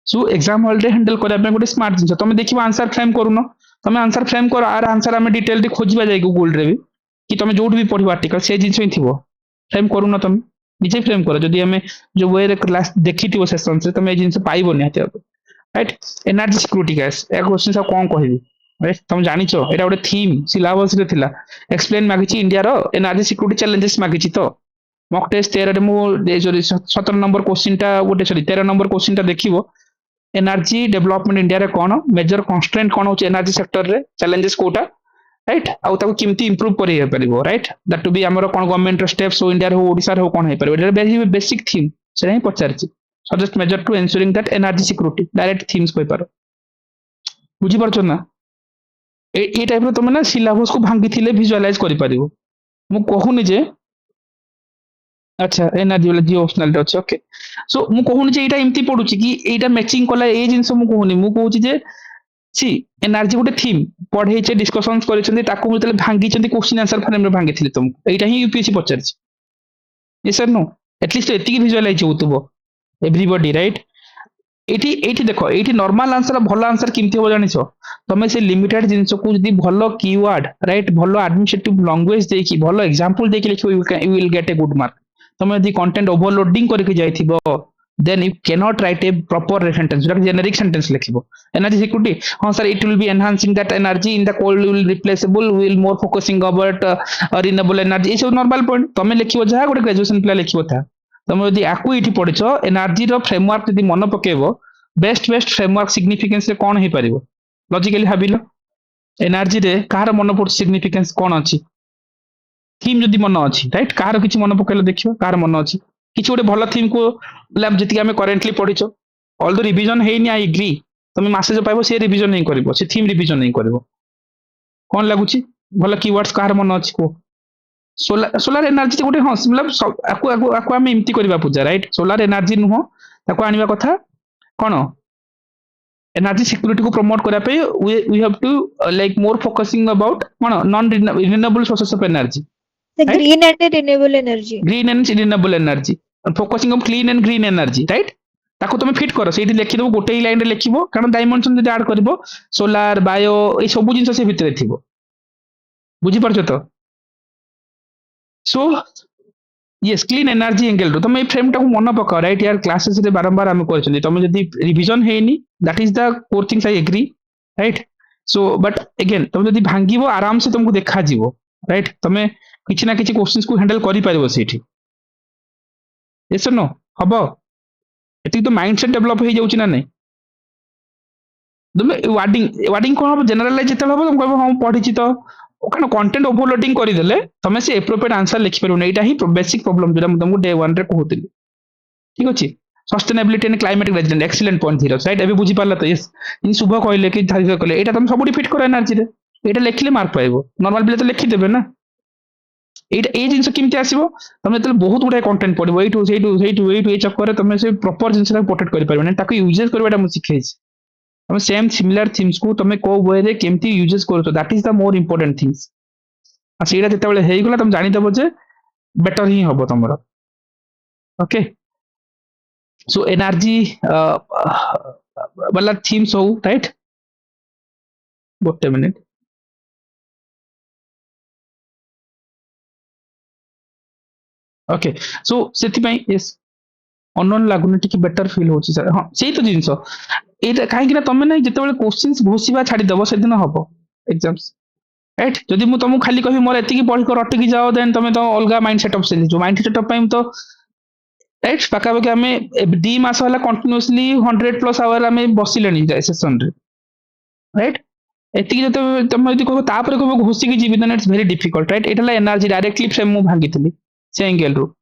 सो एग्जाम हॉल रे हैंडल करबा गोटे स्मार्ट जिन तुम देखिबो आंसर फ्रेम करूनो तुम आंसर फ्रेम कर आर आंसर आम डिटेल रे खोजिबा जाय गूगल रे भी कि तुम जोट भी पढ़िबो आर्टिकल से जिन ही थिबो फ्रेम करूनो तुम निजे फ्रेम करो जदि हमें जो वे रे क्लास देखिथिबो सेशन से तुम ए जिन पाइबो नि हाते राइट एनर्जी सिक्यूरिटी गैस ए क्वेश्चन सब कोन कहबी राइट तुम जानिचो एटा गोटे थीम सिलेबस रे थिला एक्सप्लेन मागिची इंडिया रो एनर्जी सिक्यूरिटी चैलेंजेस मागिची तो मॉक टेस्ट 13 रे मु 17 नंबर क्वेश्चन टा गोटे सॉरी 13 नंबर क्वेश्चन टा देखिबो एनर्जी डेवलपमेंट इंडिया रे कौन मेजर कन्स्ट्रेंट कौन हो एनर्जी सेक्टर रे चैलेंजेस कोटा राइट आउ ताको केमती इंप्रूव करि हे परिबो राइट दैट टू बी हमर कोन गवर्नमेंट रो स्टेप्स हो इंडिया रो ओडिसा रो कोन हे परिबो एटा वेरी बेसिक थीम से ही पचारछि suggest major to ensuring that energy security direct themes कोइ पारो बुझी परछो ना ए टाइप रो तुम ना सिलेबस को भांगी थिले विजुअलाइज करि परिबो मु कहूनी जे अच्छा एनर्जी वाला जी ऑप्शनल अच्छे ओके सो मु कहूनी जे एटा एमती पडुची कि एटा मैचिंग कला ए जिंस मु कहूनी मु कहूची जे सी एनर्जी गोटे थीम पढ़े छे डिस्कशंस करिसेंती ताकू मुतले भांगी छेंती क्वेश्चन आंसर फ्रेम रे भांगी थिले तुम एटा ही यूपीएससी पचारछि यस सर नो एटलीस्ट एतिकी विजुअलाइज होतबो एवरीबॉडी राइट एटी एटी देखो एटी नॉर्मल आंसर भलो आंसर किमती हो जानिछो तमे से लिमिटेड जिंस को जदी भलो कीवर्ड राइट भलो एडमिनिस्ट्रेटिव लैंग्वेज देकी भलो एग्जांपल देकी लिखो you will get a good mark तुम यदि कंटेंट ओवरलोडिंग करके जाइथिबो then you can not write a proper sentence जोटा जेनेरिक सेंटेंस लिखिबो एनर्जी सिक्यूरिटी हां sir it will be enhancing that energy in the cold will replaceable will more focusing about renewable energy ए सब नॉर्मल पॉइंट तुम लिखिबो जहा गोटे ग्रेजुएशन प्ले लिखिबो था तुम यदि आकु इठी पढिछो एनर्जी रो फ्रेमवर्क यदि मन पकेबो बेस्ट फ्रेमवर्क सिग्निफिकेंस रे कोन हे परिबो लॉजिकली भाबिलो एनर्जी रे कार मन पड़ सिग्निफिकेंस कोन अछि थीम जदि मन अच्छी राइट कार किसी मन पकेल देखियो कार मन अच्छी किसी गोटे भल थीम को मतलब जी आम करेन्टली पढ़ीच ऑल द रिविजन है आई एग्री तुम मासे जो पाइब से रिविजन नहीं कर से थीम रिविजन नहीं कर कौन लगुच भल कीवर्ड्स कार मन अच्छी को सोलार एनर्जी गोटे हाँ मतलब आपको आम एमती करवा पूजा राइट सोलार एनर्जी नुह ताको आनिबा कथा कौन एनर्जी सिक्यूरिटी को प्रमोट करने we have to like more focusing about कौन non renewable sources of energy The green and renewable energy. Green and renewable energy. And focusing on clean and green energy, right? ତାକୁ ତମେ ଫିଟ୍ କର ସେଇଠି ଲେଖିଦବ ଗୋଟେ ହିଁ ଲାଇନରେ ଲେଖିବ କାରଣ ଡାଇମେନସନ ଯଦି ଆଡ କରିବ ସୋଲାର ବାୟୋ ଏଇ ସବୁ ଜିନିଷ ସେ ଭିତରେ ଥିବ ବୁଝିପାରୁଛ ତ so yes clean energy angle ରୁ ତମେ ଏଇ ଫ୍ରେମ୍ ଟାକୁ ମନେ ପକାଅ ରାଇଟ୍ ୟାର କ୍ଲାसेस ରେ ବାରମ୍ବାର ଆମେ କରିଛନ୍ତି ତମେ ଯଦି ରିଭିଜନ ହେଇନି that is the core things I agree right so but again तुम जब भांगिब आराम से तुमको देखा जीवो राइट तुम किसी ना किसी क्वेश्चंस को हैंडल करि पारिबो सेठी यस नो हबो एति तो माइंडसेट डेवलप हो जाउची ना नहीं तुम वार्डिंग वार्डिंग कोन हम जनरलाइज जेते हबो तुम कहबो हम पढिची तो कान कंटेंट ओवरलोडिंग करि देले तुम से एप्रोप्रिएट आंसर लिखि पारो नै एटा ही बेसिक प्रॉब्लम जेटा हम तुमको डे 1 रे कहउतिली ठीक अछि sustainability and climatic resident excellent point Dheeraj right एबे बुझी पारला तो यस इन शुभ कहले कि धारित कहले एटा तुम सबुडी फिट करो एनर्जी रे एटा लिखले मार्क पाइबो नॉर्मल बिले तो लिखि देबे ना एटा ए जिंस केमती आसीबो तुम जते बहुत गुडा कंटेंट पढिबो एटू ए चक्कर रे तुम से प्रॉपर जिंस रा प्रोटेक्ट करि पारबो नै ताको यूजेस करबाटा मु सिखैछि तुम सेम सिमिलर थीम्स को तुम को वे रे केमती यूजेस करतो that is the more important things आ सेटा जते बेले हेइ गला तुम जानि देबो जे बेटर ही हबो तमरो ओके सो एनर्जी वाला थीम्स हो राइट गोटे मिनिट ओके सो सेति यस अननोन लागुनी टिके बेटर फील होची सर हां सेही तो जिंस एटा काहे कि ना तमे नै जते बेले क्वेश्चंस घोषिबा छाडी दबो से दिन हबो एग्जाम्स राइट जदि मु तुमको खाली कहि मोर एतिकी पढी कर अटकी जाओ देन तमे तो अलगा माइंड सेटअप से जो माइंड सेटअप टाइम तो राइट पाखापाखि आम दी मास है कंटिन्यूअसली 100+ आवर आम बसिले सेसन राइट एति तुम यदि कह तापर कह घोषिकी जीवी then it's very difficult right एटा एनर्जी डायरेक्टली फ्रेम मु भांगी से एंगल रू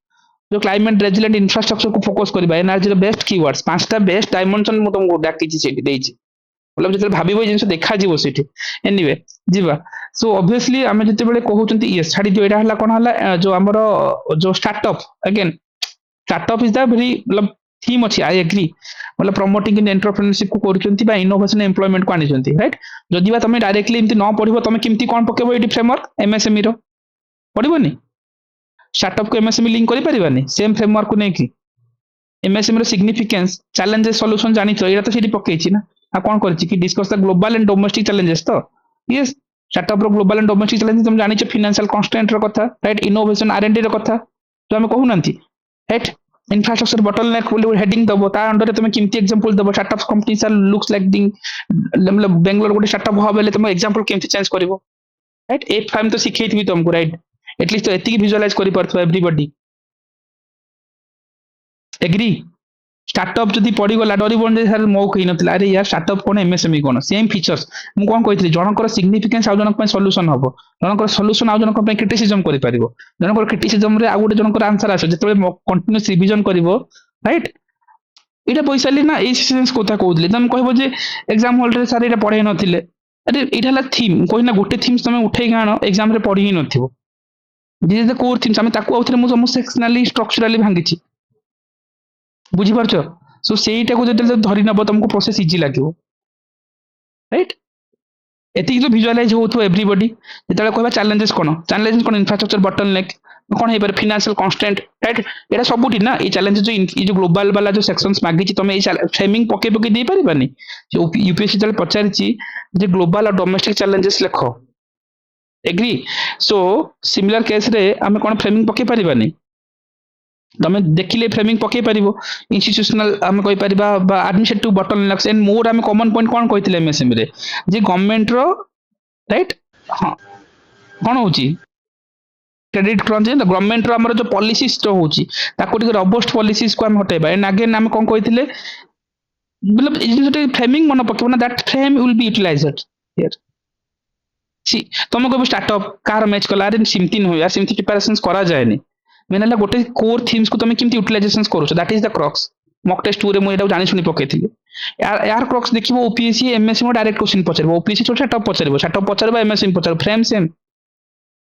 जो क्लाइमेट रेजिलेंट इंफ्रास्ट्रक्चर को फोकस करबा एनर्जी बेस्ट कीवर्ड्स पांचटा बेस्ट डायमेंशन मु तुमको डाकिछि सेठी देछि मतलब जते भाबिबो जिंस देखा जीवो सेठी एनीवे जीवा सो ऑब्वियसली आमे जते बेले कहउचंती यस छाडी दियो एटा हला कोन हला जो हमरो जो startup again startup is the very मतलब थीम अच्छी आई एग्री मतलब प्रमोटिंग इन एंटरप्रेन्योरशिप को करछंती बा इनोवेशन एम्प्लॉयमेंट को आनिछंती राइट जदि बा तमे डायरेक्टली इमती न पढिबो तमे किमती कोन पकेबो एटी फ्रेमवर्क एमएसएमई रो पढिबोनी स्टार्टअप को एमएसएमई लिंक करि परिबानी सेम फ्रेमवर्क को नेकी एमएसएमई रो सिग्निफिकेंस चैलेंजेस सॉल्यूशन जानि तो एटा तो सेठी पकेछि ना आ कोन करछि कि discuss the global and domestic challenges तो यस स्टार्टअप रो ग्लोबल एंड डोमेस्टिक चैलेंजेस तुम जानि छ फाइनेंशियल कंस्ट्रेंट रो कथा राइट इनोवेशन आरएनडी रो कथा तो हम कहू नंती राइट इंफ्रास्ट्रक्चर बॉटलनेक बोली हेडिंग दबो ता अंडर तुम केमती एग्जांपल दबो startup companies are looks like thing मतलब बेंगलोर गोटे स्टार्टअप हब बेले तुम एग्जांपल केमती चेंज करबो राइट ए फाइम तो सिखैथिबी तुमको राइट एटलीस्ट तो एतिकी विजुअलाइज करि परथबो एवरीबॉडी एग्री स्टार्टअप जदि पड़ी गला डरी बन जे सर मो कहि नथिला अरे यार स्टार्टअप कोन एमएसएमई कोन सेम फीचर्स मु कोन कहितली जनकर सिग्निफिकेंस आ जनक पय सॉल्यूशन हबो जनकर सॉल्यूशन आ जनक पय क्रिटिसिज्म करि परिबो जनकर क्रिटिसिज्म रे आ गुटे जनकर आंसर आसे जते कंटीन्यूअस रिवीजन करिवो राइट इटा पैसाली ना ए सेंस कोथा कहउतले तुम कहबो जे एग्जाम हॉल रे सर इटा पढे नथिले अरे इटा हला थीम कोइ ना गुटे थीम्स तुम उठै गानो एग्जाम रे पढी ही नथिबो this is the core themes हम ताको आउथरे मु सम सेक्शनली स्ट्रक्चरली भांगिछि बुझी पारछो सो सेईटा को जते धरि नबो तुमको प्रोसेस इजी लागिवो राइट एति जो विजुअलाइज होथो एवरीबॉडी जेतले कहबा चैलेंजेस कोन इंफ्रास्ट्रक्चर बॉटलनेक कोन हे पर फाइनेंशियल कंस्ट्रेंट राइट एटा सबुटी ना ए चैलेंज जो ई जो ग्लोबल वाला जो सेक्शंस मागिछि तमे ए फ्रेमिंग पके पके दे परिबानी जो यूपीएससी जले पचारिछि जे ग्लोबल और डोमेस्टिक चैलेंजेस लेखो एग्री सो सिमिलर केस रे हमें कोन फ्रेमिंग पके परिबानी तमे देखिले फ्रेमिंग पके परिबो इंस्टीट्यूशनल हम कहि परिबा बा एडमिनिस्ट्रेटिव बॉटलनेक्स एंड मोर हम कॉमन पॉइंट कोन कहितले एमएसएमई रे जे गवर्नमेंट रो राइट हां कोन होची क्रेडिट क्रंच द गवर्नमेंट रो हमर जो पॉलिसीज तो होची ताको टिके रोबस्ट पॉलिसीज को हम हटेबा एंड अगेन हम कोन कहितले मतलब इज फ्रेमिंग मन पकेबो ना that frame will be utilised here सी तुम को स्टार्टअप कार मैच कला रे सिमती न हो यार सिमती प्रिपरेशंस करा जायनी मेन है गोटे कोर थीम्स को तुम केमती यूटिलाइजेशन करूछ that is the crux mock test 2 रे मु एटा जानि सुनि पकेथिली यार क्रक्स देखिबो ओपीएससी एमएससी में डायरेक्ट क्वेश्चन पचरबो ओपीएससी छोटा टॉप पचरबो स्टार्टअप पचरबो एमएससी पचरबो frame same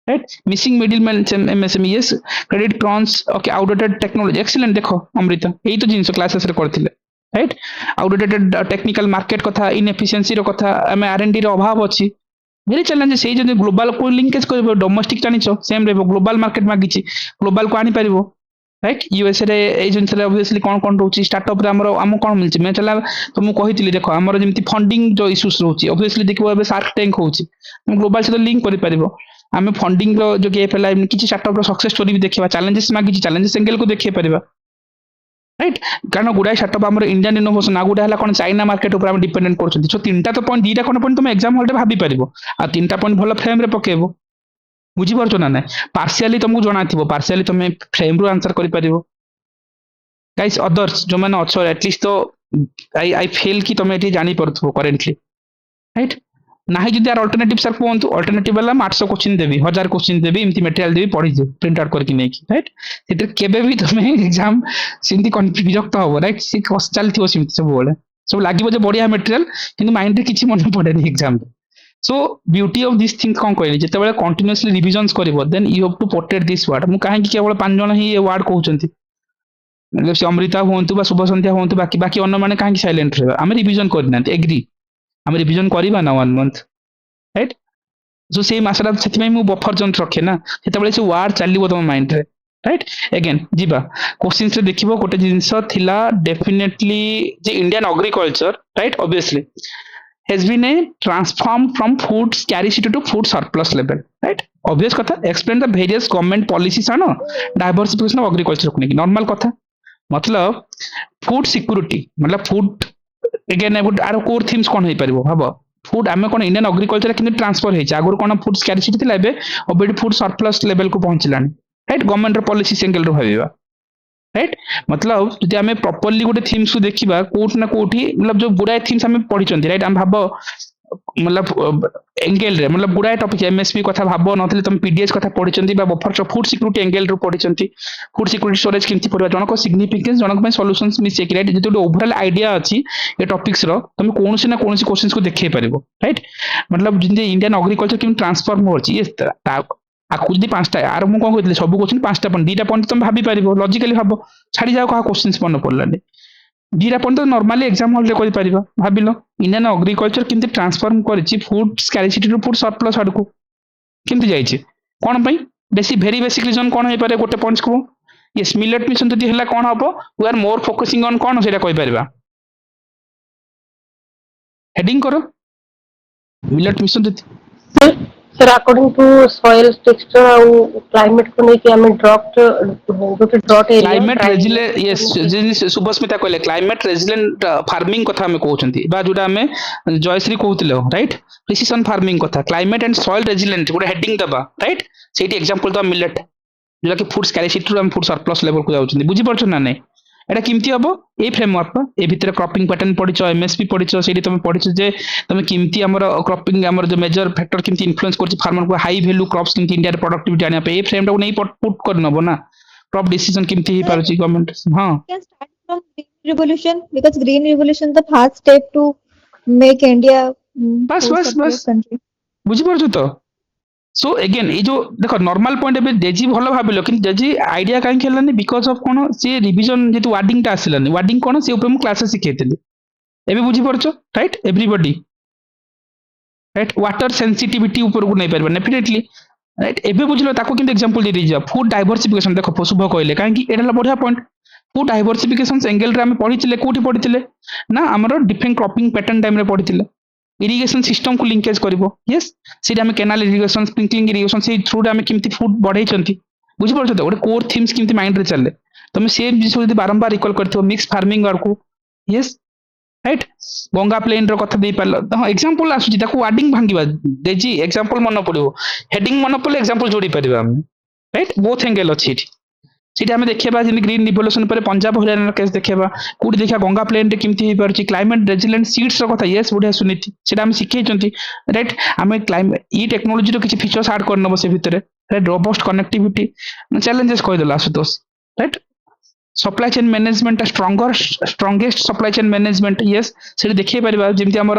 right missing middle man same MSME yes credit crunch okay outdated technology excellent देखो अमृता एई तो जिंस क्लासेस रे करथिले राइट आउटडेटेड टेक्निकल मार्केट कथा इनएफिशिएंसी रो कथा एम आरएनडी रो अभाव अछि वेरी चैलेंजेस से जो ग्लोबल को लिंकेज कर डोमेस्टिक जानिछ सेम रे ग्लोबल मार्केट मागिछि ग्लोबल को आनी परिबो राइट यूएसए रे ए जिनस ऑब्वियसली कौन कौन रोची स्टार्टअप रे हमर कौन मिलची मैं चला तो मु कहितली देखो हमर जेमति फंडिंग जो इश्यूज रोची ऑब्वियसली देखो एबे शार्क टैंक होची हम ग्लोबल से लिंक करि परिबो आमे फंडिंग रो जो गैप है किछि स्टार्टअप रो सक्सेस स्टोरी भी देखिबा चैलेंजेस मागिछि चैलेंजेस एंगल को देखि परिबा राइट कारण गुड़ाई स्टार्टअप आम इंडियन इनोवेशन आ गुड़ा कौन चाइना मार्केट ऊपर डिपेंडेंट कर सो तीनटा तो पॉइंट दीटा कौन पॉइंट तुम एग्जाम हॉल भाभी पार आ तीनटा पॉइंट भल फ्रेम रे पकेब बुझीपार ना ना पार्शियाली तुमको जना थी पार्शियाली तुम फ्रेम रू आंसर कर गाइस अदर्स जो मैंने अच्छो एटलिस्ट तो आई आई फील कि तुम ये जानी पड़ो करेन्टली राइट ना ही यार अल्टरनेटिव सर कहतु अल्टरनेटिव वाला 800 क्वेश्चन देवी 1000 क्वेश्चन देवी एमती मटेरियल देवी पढ़ी प्रिंट आउट करके नहीं राइट से केबे भी तुम एग्जाम सेमती विरक्त हम राइट सी चलती सब बेले सब लगे बढ़िया मटेरियल कि माइंड रे किसी मन पड़े exam so beauty of this thing कौन कहली जिते कंटिन्यूअसली रिविजन्स कर then you have to protect this word मु कहीं केवल 5 जन ही वर्ड कहते मतलब से अमृता हूँ शुभ संध्या हूँ बाकी बाकी अन्य मैंने कहीं साइलेंट रहा आम रिविजन करना एग्री आम रिविजन करवा ना 1 मंथ राइट सो से मसटा से बफर जोन रखे ना से से वार्ड चलो तुम माइंड रे राइट अगेन जीवा क्वेश्चन से देखिबो गोटे जिंस थिला definitely J Indian agriculture right obviously has been a transform from food scarcity to food surplus level right obvious कथा explain the various government policies ആണ് diversification of agriculture को नॉर्मल कथा मतलब फूड सिक्योरिटी मतलब food again are core themes कौन हो पारिबो भाबो फूड आमे कोन इंडियन एग्रीकल्चर किंतु ट्रांसफर हेछि आगुर कोन फूड स्कैरिसिटी थिला एबे ओबेडी फूड सरप्लस लेवल को पहुंचलानी राइट गवर्नमेंट रो पॉलिसी सिंगल रो भाबिबा राइट मतलब जदि आमे प्रॉपर्ली गोटे थीम्स को देखिबा कोट ना कोठी मतलब जो गुडाय थीम्स आमे पढी चंती राइट हम भाबो मतलब एंगल रे मतलब गुडाय टॉपिक एमएसपी कथा भाबो नथले तुम पीडीएस कथा पढी चंती बा बफर फूड सिक्योरिटी एंगल रो पढी चंती फूड सिक्योरिटी स्टोरेज केमती पढबा जनक सिग्निफिकेंस जनक पे सॉल्यूशंस मिस एक राइट जति ओवरऑल आईडिया अछि ए टॉपिक्स रो तुम कोनसी ना कोनसी क्वेश्चंस को देखै परिबो राइट मतलब जिंदे इंडियन एग्रीकल्चर केम ट्रांसफॉर्म होछि ये आकु जदि 5टा आर मु कोन कहतले सब क्वेश्चन 5टा पॉइंट 2टा पॉइंट तुम भाबी परिबो लॉजिकली भाबो छाडी जाओ कहा क्वेश्चंस मन पड़लानी 2टा पॉइंट तो नॉर्मली एग्जाम हॉल रे करि परिबा भाबिलो इंडियन एग्रीकल्चर केमती ट्रांसफॉर्म करिछि food scarcity to food surplus आडको केमती जाइछि कोन पई बेसी वेरी बेसिक रीजन कोन होई पारे गोटे पॉइंट्स को यस मिलेट मिशन जदि हला कोन हबो we are more focusing on कोन सेटा कहि परिबा हेडिंग करो मिलेट मिशन जदि sir according to soil texture और क्लाइमेट को लेके हमें ड्रॉट जो कि drought area climate resilient yes जिन सुभस्मिता कहले क्लाइमेट रेजिलेंट फार्मिंग कथा हमें कहउछंती बा जोटा हमें जयश्री कहउतिलो राइट प्रिसिजन फार्मिंग कथा क्लाइमेट एंड सॉइल रेजिलेंट गोटे हेडिंग दबा right Sethi example the millet जोटा कि फूड स्कैरिसिटी हम फूड सरप्लस लेवल को जाउछंती बुझी परछ ना नै एटा किमती हबो ए फ्रेमवर्क ए भितर क्रॉपिंग पैटर्न पढिछ एमएसपी पढिछ सेठी तुम पढिछ जे तुम किमती हमर क्रॉपिंग हमर जो मेजर फैक्टर किमती इन्फ्लुएंस करछि फार्मर को हाई वैल्यू क्रॉप्स किमती इंडिया रे प्रोडक्टिविटी आनिया पे ए फ्रेम टा को नै पुट कर नबो ना क्रॉप डिसीजन किमती ही पारछि गवर्नमेंट हां can start from green revolution because green revolution the first step to make India बस food बस surplus बस country. बुझी परछ तो सो अगेन ये जो देखो नॉर्मल पॉइंट एबे डेजी भलो भाबिलो कि डेजी आइडिया काहे खेलानी बिकॉज ऑफ कोन से रिवीजन जेतु वार्डिंग टा आसिलानी वार्डिंग कोन से ऊपर मु क्लास सिखेइतली एबे बुझी परछ right everybody right water sensitivity ऊपर को नहीं परबा डेफिनेटली राइट एबे बुझलो ताको किंतु एग्जांपल दे दिजा फूड डाइवर्सिफिकेशन देखो शुभ कहले काहे कि एडला बढ़िया पॉइंट फूड डाइवर्सिफिकेशन एंगल रे हम पढितिले कोठी पढितिले ना हमरो डिफरेंट क्रॉपिंग पैटर्न टाइम रे पढितिले इरिगेशन सिस्टम को लिंकेज करिवो यस सेटा हम कैनाल इरिगेशन स्प्रिंकलिंग इरिगेशन से थ्रू हम किमती फूड बढ़ाई चंती बुझि परछ तो गोटे कोर थीम्स किमती माइंड रे चले तुम सेम विषय यदि बारंबार रिकॉल करथियो मिक्स फार्मिंग और को यस राइट गंगा प्लेन रो कथा दे पारल हां एग्जांपल आसुची ताको वार्डिंग भांगीबा देजी एग्जांपल मन पड़िबो हेडिंग मन पड़ले एग्जांपल जोड़ी परिबा हम राइट बोथ एंगल अछि सीटा हमें देखा जिन green revolution per Punjab Haryana case देखा कौटी देखा गंगा प्लेन रे किमती हो पारछि क्लाइमेट रेजिलेंट सीड्स रो कथा यस बढ़िया सुनीति सेटा हम सिखैचंती राइट हमें क्लाइमेट ई टेक्नोलॉजी रो किछि फीचर्स ऐड करनबो से भितरे राइट रोबस्ट कनेक्टिविटी चैलेंजेस कहि देला Ashutosh right supply chain management strongest supply chain management yes से देखिए परिबा जेमति हमर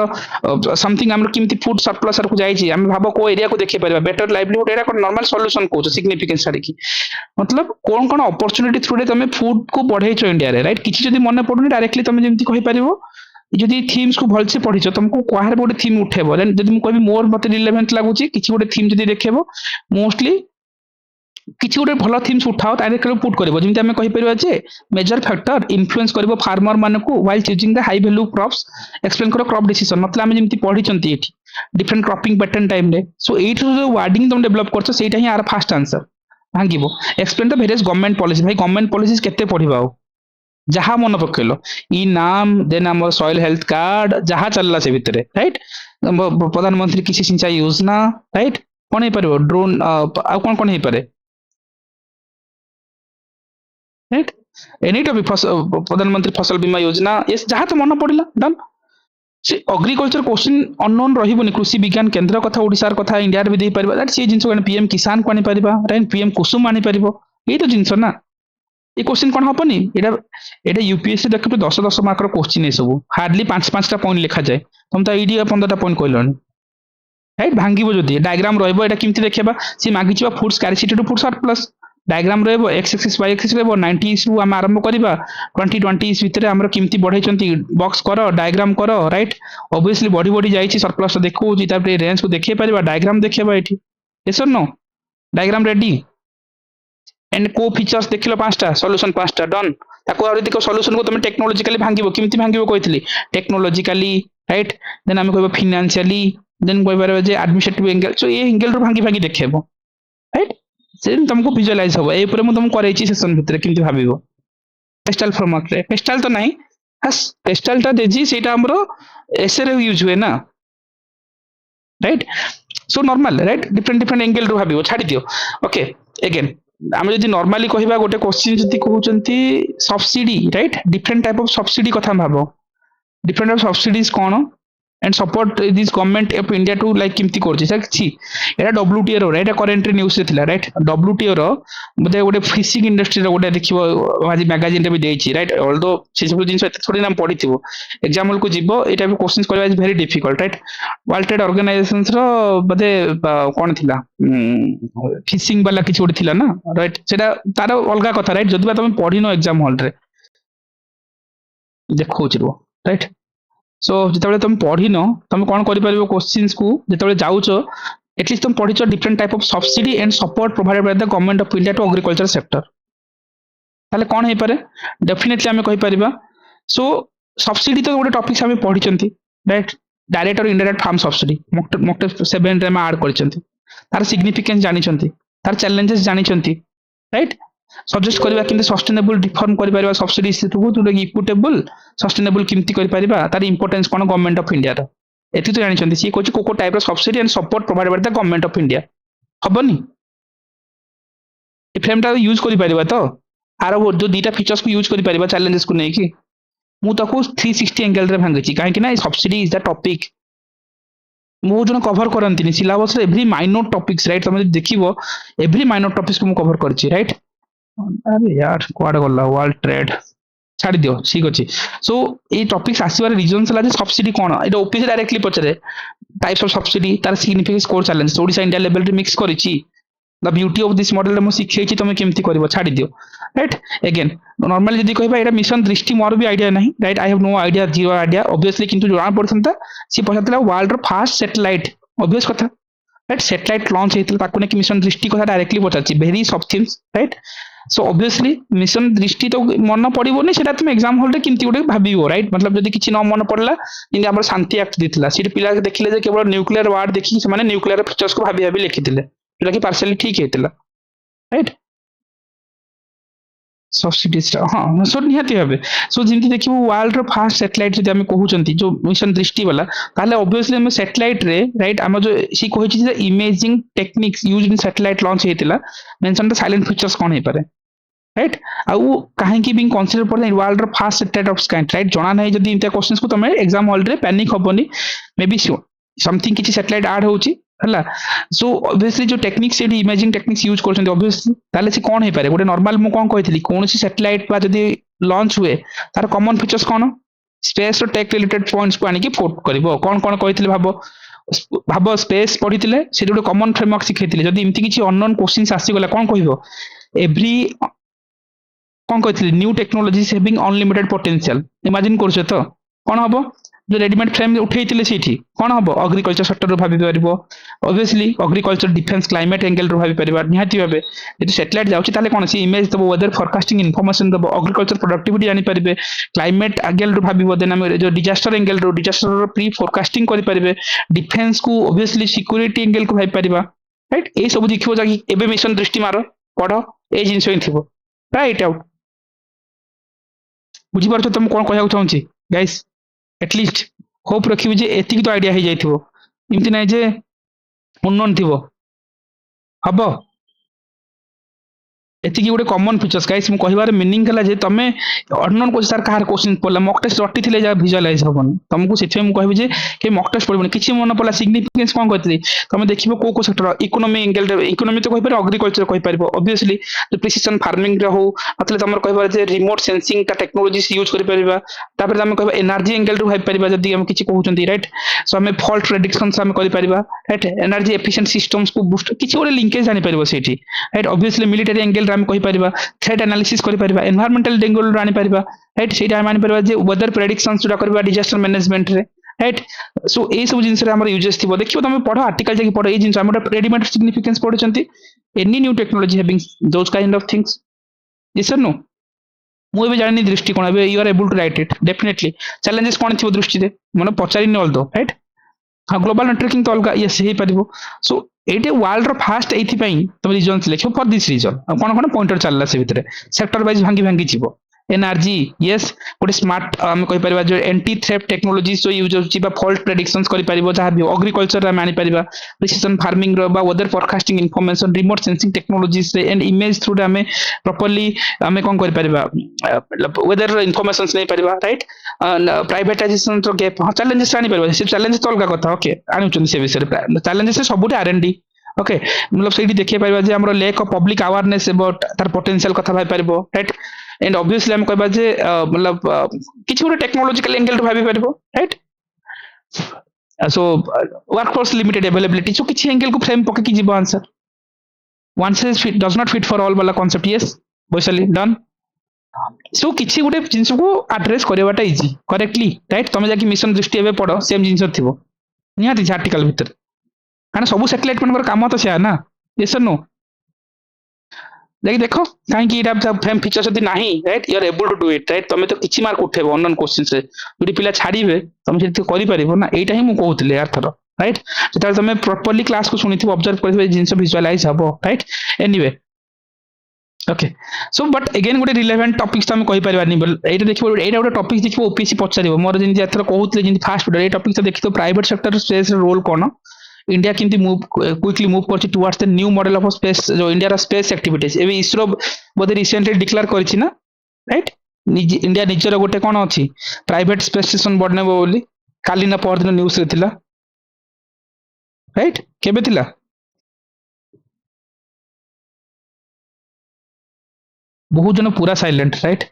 समथिंग हमर किमती फूड सरप्लस को जाई छी हम भाबो को एरिया को देखिए परिबा बेटर लाइवलीहुड एरा को नॉर्मल सॉल्यूशन को सिग्निफिकेंस छाड़ी की मतलब कोन कोन अपॉर्चुनिटी थ्रू रे तमे फूड को बढ़ाई छ इंडिया रे राइट किछि जदी मन पडुनी डायरेक्टली तमे जेमति कहि परिबो जदी थीम्स को भलसे पढिछ तुमको कोहार गोटे थीम उठेबो देन जदी मु कहबी मोर मते रिलेवेंट लागुची किछि गोटे थीम जदी देखेबो मोस्टली କିଛି ଗୋଟେ ଭଲ ଥିମ୍ସ ଉଠାଅ ତାହେଲେ ପୁଟ୍ କରିବ ଯେମିତି ଆମେ କହିପାରିବା ଯେ ମେଜର ଫ୍ୟାକ୍ଟର ଇନଫ୍ଲୁଏନ୍ସ କରିବ ଫାର୍ମର ମାନଙ୍କୁ ହ୍ୱାଇଲ ଚୁଜିଂ ଦ ହାଇ ଭ୍ୟାଲ୍ୟୁ କ୍ରପ୍ସ ଏକ୍ସପ୍ଲେନ କର କ୍ରପ ଡିସିଜନ ନଥିଲେ ଆମେ ଯେମିତି ପଢିଛନ୍ତି ଏଠି ଡିଫରେଣ୍ଟ କ୍ରପିଂ ପ୍ୟାଟର୍ନ ଟାଇମରେ ସୋ ଏଇଠୁ ଯୋଉ ୱାର୍ଡିଂ ତମେ ଡେଭଲପ କରୁଛ ସେଇଟା ହିଁ ଆର ଫାଷ୍ଟ ଆନ୍ସର ଭାଙ୍ଗିବ ଏକ୍ସପ୍ଲେନ ଦ ଭେରିୟସ୍ ଗଭର୍ଣ୍ଣମେଣ୍ଟ ପଲିସି ଭାଇ ଗଭର୍ଣ୍ଣମେଣ୍ଟ ପଲିସି କେତେ ପଢିବା ଆଉ ଯାହା ମନେ ପକେଇଲ ଇ ନାମ ଦେନ୍ ଆମର ସଏଲ ହେଲ୍ଥ କାର୍ଡ ଯାହା ଚାଲିଲା ସେ ଭିତରେ ରାଇଟ୍ ପ୍ରଧାନମନ୍ତ୍ରୀ କୃଷି ସିଞ୍ଚାଇ ଯୋଜନା ରାଇଟ୍ କଣ ହେଇପାରିବ ଡ୍ରୋନ୍ ଆଉ କଣ କଣ ହେଇପାରେ राइट एनी टॉपिक प्रधानमंत्री फसल बीमा योजना ये जहाँ तो मन पड़ा डन से एग्रीकल्चर क्वेश्चन अननोन रही कृषि विज्ञान केंद्र कथा ओडिशार कथा इंडिया भी दे पारिबा दैट से जिंस पीएम किसान को आनी पारिबा राइट पीएम कुसुम आनी पारिबो ये तो जिंस ना ये क्वेश्चन कौन हबनी एटा एटा यूपीएससी देखिबे 10 मार्क रो क्वेश्चन ए सब हार्डली 5 पॉइंट लिखा जाए तुम तो एडी 15 पॉइंट कहलनी राइट भांगिबो जदी डायग्राम रहइबो एटा केमति देखिबा सी मागिचिबा food scarcity to food surplus diagram रहइबो एक्स एक्सिस वाई एक्सिस रहइबो 90 रु हम आरंभ करिबा 2020 भितरे हमर केमति बढ़ाइचंती बॉक्स करो डायग्राम करो राइट ऑब्वियसली बॉडी बॉडी जाईची सरप्लस देखो जी तापर रेंज को देखिए परिबा डायग्राम देखिबा एठी yes or no diagram ready and को फीचर्स देखिलो पांचटा सॉल्यूशन पांचटा डन ताको आरो देखो सॉल्यूशन को तुम टेक्नोलॉजिकली भांगिबो केमति भांगिबो कहितली टेक्नोलॉजिकली राइट देन हम कहबो फाइनेंशियली देन कहबा जे एडमिनिस्ट्रेटिव एंगल सो ये एंगल रो भांगी भांगी देखिबो राइट से तुमको विजुअलाइज हो ए पुरे मु तुमको करैची सेशन भितरे केमति भाबिबो पेस्टल फॉर्मेट रे पेस्टल तो नहीं हस पेस्टल ता देजी सेटा हमरो एसे रे यूज हुए ना right so normal right different angle रो भाबिबो छाडी दियो ओके अगेन आम जदि नॉर्मली कहबा गोटे क्वेश्चन जदि कहउचंती subsidy right different type of subsidy कथा भाबो डिफरेंट टाइप ऑफ सब्सिडीज कोन and support this government of India to like केमती करछि सर छि एटा डब्ल्यूटीओ रो राइट करेंट न्यूज रे थिला राइट डब्ल्यूटीओ रो बते गोटे फिशिंग इंडस्ट्री रो गोटे देखिबो आज मैगजीन रे भी देछि राइट ऑल्दो से सब जिंस एते थोड़ी नाम पढिथिबो एग्जांपल को जिवो एटा भी क्वेश्चंस करबा is very difficult right world trade organizations रो बते कोन थिला फिशिंग वाला किछ गोटे थिला ना राइट सेटा तार अलगा कथा राइट जदि तुम पढिनो एग्जाम हॉल रे देखो छिरो राइट सो जिते तुम पढ़िन तुम कौन कर क्वेश्चंस को जिते जाऊच एटलिस्ट तुम पढ़ी different type of subsidy and support provided by the government of India to agriculture sector ताले कौन है पारे डेफिनेटली आम कहि सो सब्सिडी तो गोटे टॉपिक्स आम पढ़ी राइट डायरेक्ट और इनडायरेक्ट फार्म सब्सिडी मोक 7 रे हम ऐड करछंती तार सिग्निफिकेंस जानिछंती तार चैलेंजेस जानिछंती राइट सजेस्ट करबा किंतु सस्टेनेबल रिफॉर्म करि परिबा सब्सिडी सिस्टम को इक्विटेबल सस्टेनेबल किमती करि परिबा तार इंपोर्टेंस कोन गवर्नमेंट ऑफ इंडिया रो एति तो जानिछंती सी कोची कोको type of subsidy and support provided by the government of India हबनी ए फ्रेम ता यूज करि परिबा तो आरो जो दीटा फीचर्स को यूज करि परिबा चैलेंजेस को नै कि मु ताको 360 एंगल रे भांगछि काहे कि ना सब्सिडी इज द टॉपिक मु जन कवर करंतिनी सिलेबस रे एवरी माइनर टॉपिक्स राइट तुम देखिबो एवरी माइनर टॉपिक्स को मु कवर करछि राइट अरे यार कुआडे गला वर्ल्ड ट्रेड छाड़ी दियो ठीक अच्छे सो ये टॉपिक्स आसबार रीजन है सब्सिडी कौन ये ओपीसी डायरेक्टली पचारे टाइप्स ऑफ सब्सिडी तार सिग्निफिकेंस कोड चैलेंज ओडिशा इंडिया लेवल रे मिक्स करिछि the beauty of this model मु सिखैछि तुम केमती करबो छाड़ी दियो राइट अगेन नॉर्मली जदी कहबा एटा मिशन दृष्टि मोर भी आईडिया नहीं right I have no idea zero idea obviously किंतु जाना पड़संता सी पछातला वर्ल्ड रो फास्ट सैटेलाइट ऑब्वियस कथा राइट सैटेलाइट लॉन्च हेतल ताको ने मिशन दृष्टि कथा डायरेक्टली पचाछि वेरी सब things right so obviously mission Drishti तो मन पड़ोनी से तुम एग्जाम हॉल केमती गोटे भाव राइट मतलब जब किसी न मन पड़ा जमी आम शांति एक्ट देता सी पिला देखिले केवल न्यूक्लियर वार्ड देखिए से न्यूक्लियर फीचर्स को भाभी भाभी लिखी जोटा कि पार्शियली ठीक होता राइट सब्सिडीज हाँ सो निहाती भाव सो जमी देखिए वर्ल्ड रो फास्ट सैटेलाइट जब आम कहते जो मिशन दृष्टि वाला ताले ऑब्वियसली आम सैटेलाइट रे राइट आम जो सी कही imaging techniques use in satellite launch होता मेंशन द साइलेंट फीचर्स कौन हो पारे राइट आउ कहीं भी कनसीडर पड़े वर्ल्ड रो fast satellite of sky right जना नहीं जब इनता क्वेश्चंस को तुम एग्जाम हॉल रे पैनिक हबनी मे बी समथिंग किसी सैटेलाइट ऐड होची हला सो ऑब्वियसली जो टेक्निक्स से इमेजिंग टेक्निक्स यूज करछन ऑब्वियसली ताले से कौन हो पारे गोटे नॉर्मल मु कोन कहितली कोनसी सैटेलाइट बा जदी लॉन्च हुए तार कॉमन फीचर्स कौन स्पेस रो टेक रिलेटेड पॉइंट्स को आनी कि फोट करबो कौन कौन कहितले भाबो स्पेस पढितले से गोटे कॉमन फ्रेमवर्क सिखैतले जदी इमती किछि अननोन क्वेश्चंस आसी गला कौन कहिबो एवरी कौन कहते new technology having unlimited potential imagine कर तो कौन हम जो रेडीमेड फ्रेम उठेइतिले सेठी कोन हबो एग्रीकल्चर सेक्टर रो भाबी परिबो obviously agriculture defence climate angle रो भाबी परिबो निहाती भाबे यदि सैटेलाइट जाउची ताले कोन सी इमेज दबो वेदर फोरकास्टिंग इन्फॉर्मेशन दबो एग्रीकल्चर प्रोडक्टिविटी जानि परिबे क्लाइमेट एंगल रो भाबी देन हम जो डिजास्टर एंगल रो प्री फोरकास्टिंग करि परिबे डिफेंस को ऑब्वियसली सिक्योरिटी एंगल को भाबी परिबा राइट ए सब देखिबो जाकी एबे मिशन दृष्टि मारो पढो ए जिंस ही थिबो राइट आउट बुझी पारछो तुम कोन कहया चाहूची गाइस एटलिस्ट होप रखिबे जे एतिक तो आइडिया हो जाइथिबो इमति नै जे उन्नन थिबो हबो एतिकी गोटे कॉमन फीचर्स गाइस मु कहिबार मीनिंग हला जे तमे अननोन को सर कहार क्वेश्चन पड़ला मॉक टेस्ट रटी थिले जा विजुअलाइज हबन तुमको सेथे मु कहबी जे के मॉक टेस्ट पड़बन किछि मन पड़ला सिग्निफिकेंस कोन कहतली तमे देखिबो को सेक्टर इकोनॉमी एंगल इकोनॉमी तो कहि पारे एग्रीकल्चर कहि पारबो ऑब्वियसली जो प्रिसिजन फार्मिंग रे हो मतलब तमर कहिबार जे रिमोट सेंसिंग का टेक्नोलॉजीज यूज करि परिबा तापर तमे कहबा एनर्जी एंगल रो भाइ परिबा जदी हम किछि कहउचंती राइट सो हमें फॉल्ट प्रेडिक्शंस हम करि परिबा राइट एनर्जी एफिशिएंट सिस्टम्स को बूस्ट किछि ओरे लिंकेज जानि परिबो सेठी राइट ऑब्वियसली मिलिटरी एंगल रे हम कहि परिबा थ्रेट एनालिसिस करि परिबा एनवायरमेंटल एंगल रो आनि परिबा राइट सेटा हम आनि परिबा जे वेदर प्रेडिक्शंस जोटा करबा डिजास्टर मैनेजमेंट रे राइट सो ए सब जिंस रे हमर यूजेस थिबो देखिबो तमे पढो आर्टिकल जे पढो ए जिंस हमर रेडीमेड सिग्निफिकेंस पढुचंती any new technology having those kind of things yes or no मु एबे जानि दृष्टिकोण एबे you are able to write it definitely challenges कोन थिबो दृष्टि रे मन पचारिन ऑल दो राइट हाँ ग्लोबल नेटवर्किंग तो अलग यस हे परिबो सो एटे वर्ल्ड रो फास्ट एथि पई तुम रीजन लिखो फॉर दिस रीजन कोन कोन पॉइंटर चलला से भितरे सेक्टर वाइज भांगी भांगी छिबो एनर्जी यस गोटे स्मार्ट हम कहि परिबा जो anti theft technology so use होची बा फॉल्ट प्रेडिक्शंस करि परिबो जहा भी एग्रीकल्चर रे मानि परिबा प्रिसिजन फार्मिंग रो बा weather forecasting information remote sensing technologies रे एंड इमेज थ्रू हमें प्रॉपर्ली हमें कोन करि परिबा वेदर इन्फॉर्मेशंस नै परिबा राइट प्राइवेटाइजेशन रो गैप हां चैलेंजेस आनि परिबा से चैलेंज तो अलग कथा ओके आनुचन से विषय चैलेंजेस से सबुटे आरएनडी ओके मतलब सेठी देखि परिबा जे हमरो lack of public awareness about तार पोटेंशियल कथा भाई परिबो राइट एंड ऑब्वियसली हम कहबा जे मतलब किछि गोटे टेक्नोलॉजिकल एंगल तो भाबी परिबो right so workforce limited availability so किछि एंगल को फ्रेम पके कि जीवो answer one size fit does not fit for all वाला कांसेप्ट यस वैसली डन सो किछि गोटे जिंस को एड्रेस करबाटा इजी करेक्टली राइट तमे जाकी मिशन दृष्टि एबे पढो सेम जिंस थिबो निहाती आर्टिकल भीतर कारण सब सैटेलाइट मनकर काम तो से ना यस और नो देखो कहीं कि इटा फ्रेम फीचर जदी नाही right you are able to do it right तमे तो किछि मार्क उठेबो अननोन क्वेश्चन से जोडी पिला छाडीबे तमे सेति करि परिबो ना एटा ही मु कहउतले यार थरो राइट जेता तमे प्रॉपर्ली क्लास को सुनिथिबो ऑब्जर्व करथिबे जिंस विजुअलाइज हबो right anyway okay so but again गोटे रिलेवेंट टॉपिक्स तो हम कहि परिबानी एटा देखिबो एटा गोटे टॉपिक देखिबो ओपीसी पचारिबो मोर जिन जेथर कहउतले जिन फास्ट वीडियो ए टॉपिक तो देखितो प्राइवेट सेक्टर स्पेस रोल कोन इंडिया किंती मूव क्विकली मूव करछि towards the new model of space जो इंडिया रा स्पेस एक्टिविटीज एबे इसरो बोधे रिसेंटली डिक्लेयर करछि ना राइट इंडिया निजर गोटे कोन अछि प्राइवेट स्पेस स्टेशन बडनेबो बोली काली ना पर दिन न्यूज़ रे थिला राइट केबे थिला बहुत जन पूरा silent right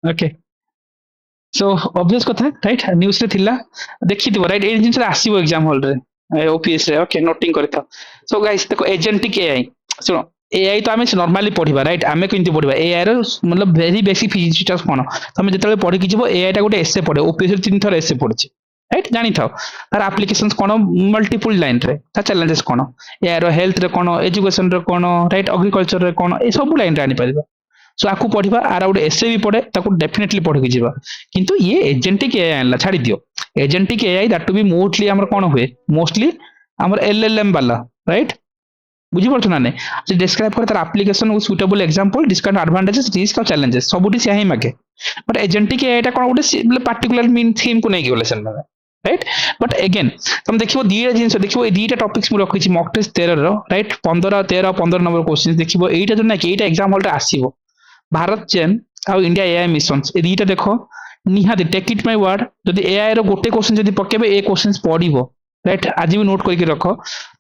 okay so obvious कथा राइट न्यूज़ रे थिला देखिथिबो राइट ए जिंस रे आसीबो एग्जाम हॉल रे ओपीएस रे ओके नोटिंग करता सो गाइस देखो एजेंटिक एआई सुनो एआई तो आमे नॉर्मली पढिबा राइट आमे किंती पढिबा एआई रो मतलब वेरी बेसिक फीचर्स कोन तमे जेतले पढि कि जीवो एआई टा गोटे एसे पढे ओपीएस रे 3 थर एसे पढछि राइट जानि थाओ तार एप्लीकेशंस कोन मल्टीपल लाइन रे ता चैलेंजेस कोन एआई रो हेल्थ रे कोन एजुकेशन रे कोन राइट एग्रीकल्चर रे कोन ए सब लाइन रे आनि परिबा सो आकु पढिबा आर गोटे एसे भी पढे ताकु डेफिनेटली पढि कि जीवा किंतु ये एजेंटिक एआई आनला छाडी दियो agentic AI that to be mostly हमर कोन हुए मोस्टली हमर एलएलएम वाला राइट बुझी पड़छ ना ने जे डिस्क्राइब करे तार application with suitable example discount advantages risk और चैलेंजेस सबुटी से ही मागे बट एजेंटिक एआई टा कोन गोटे पार्टिकुलर मीन थीम को नै गेले सन राइट बट अगेन तुम देखिबो दीटा जिंस देखिबो ए दीटा टॉपिक्स मु रखिछि mock test 13 row right 15 13 15 number question देखिबो एटा जो ना कि एटा एग्जाम हॉल रे आसीबो भारत चेन आ इंडिया एआई मिशंस ए दीटा देखो निहाती टेक इट माय वर्ड जदी एआई रो गोटे क्वेश्चन जदी पकेबे ए क्वेश्चंस पढिबो राइट आज भी नोट करके रखो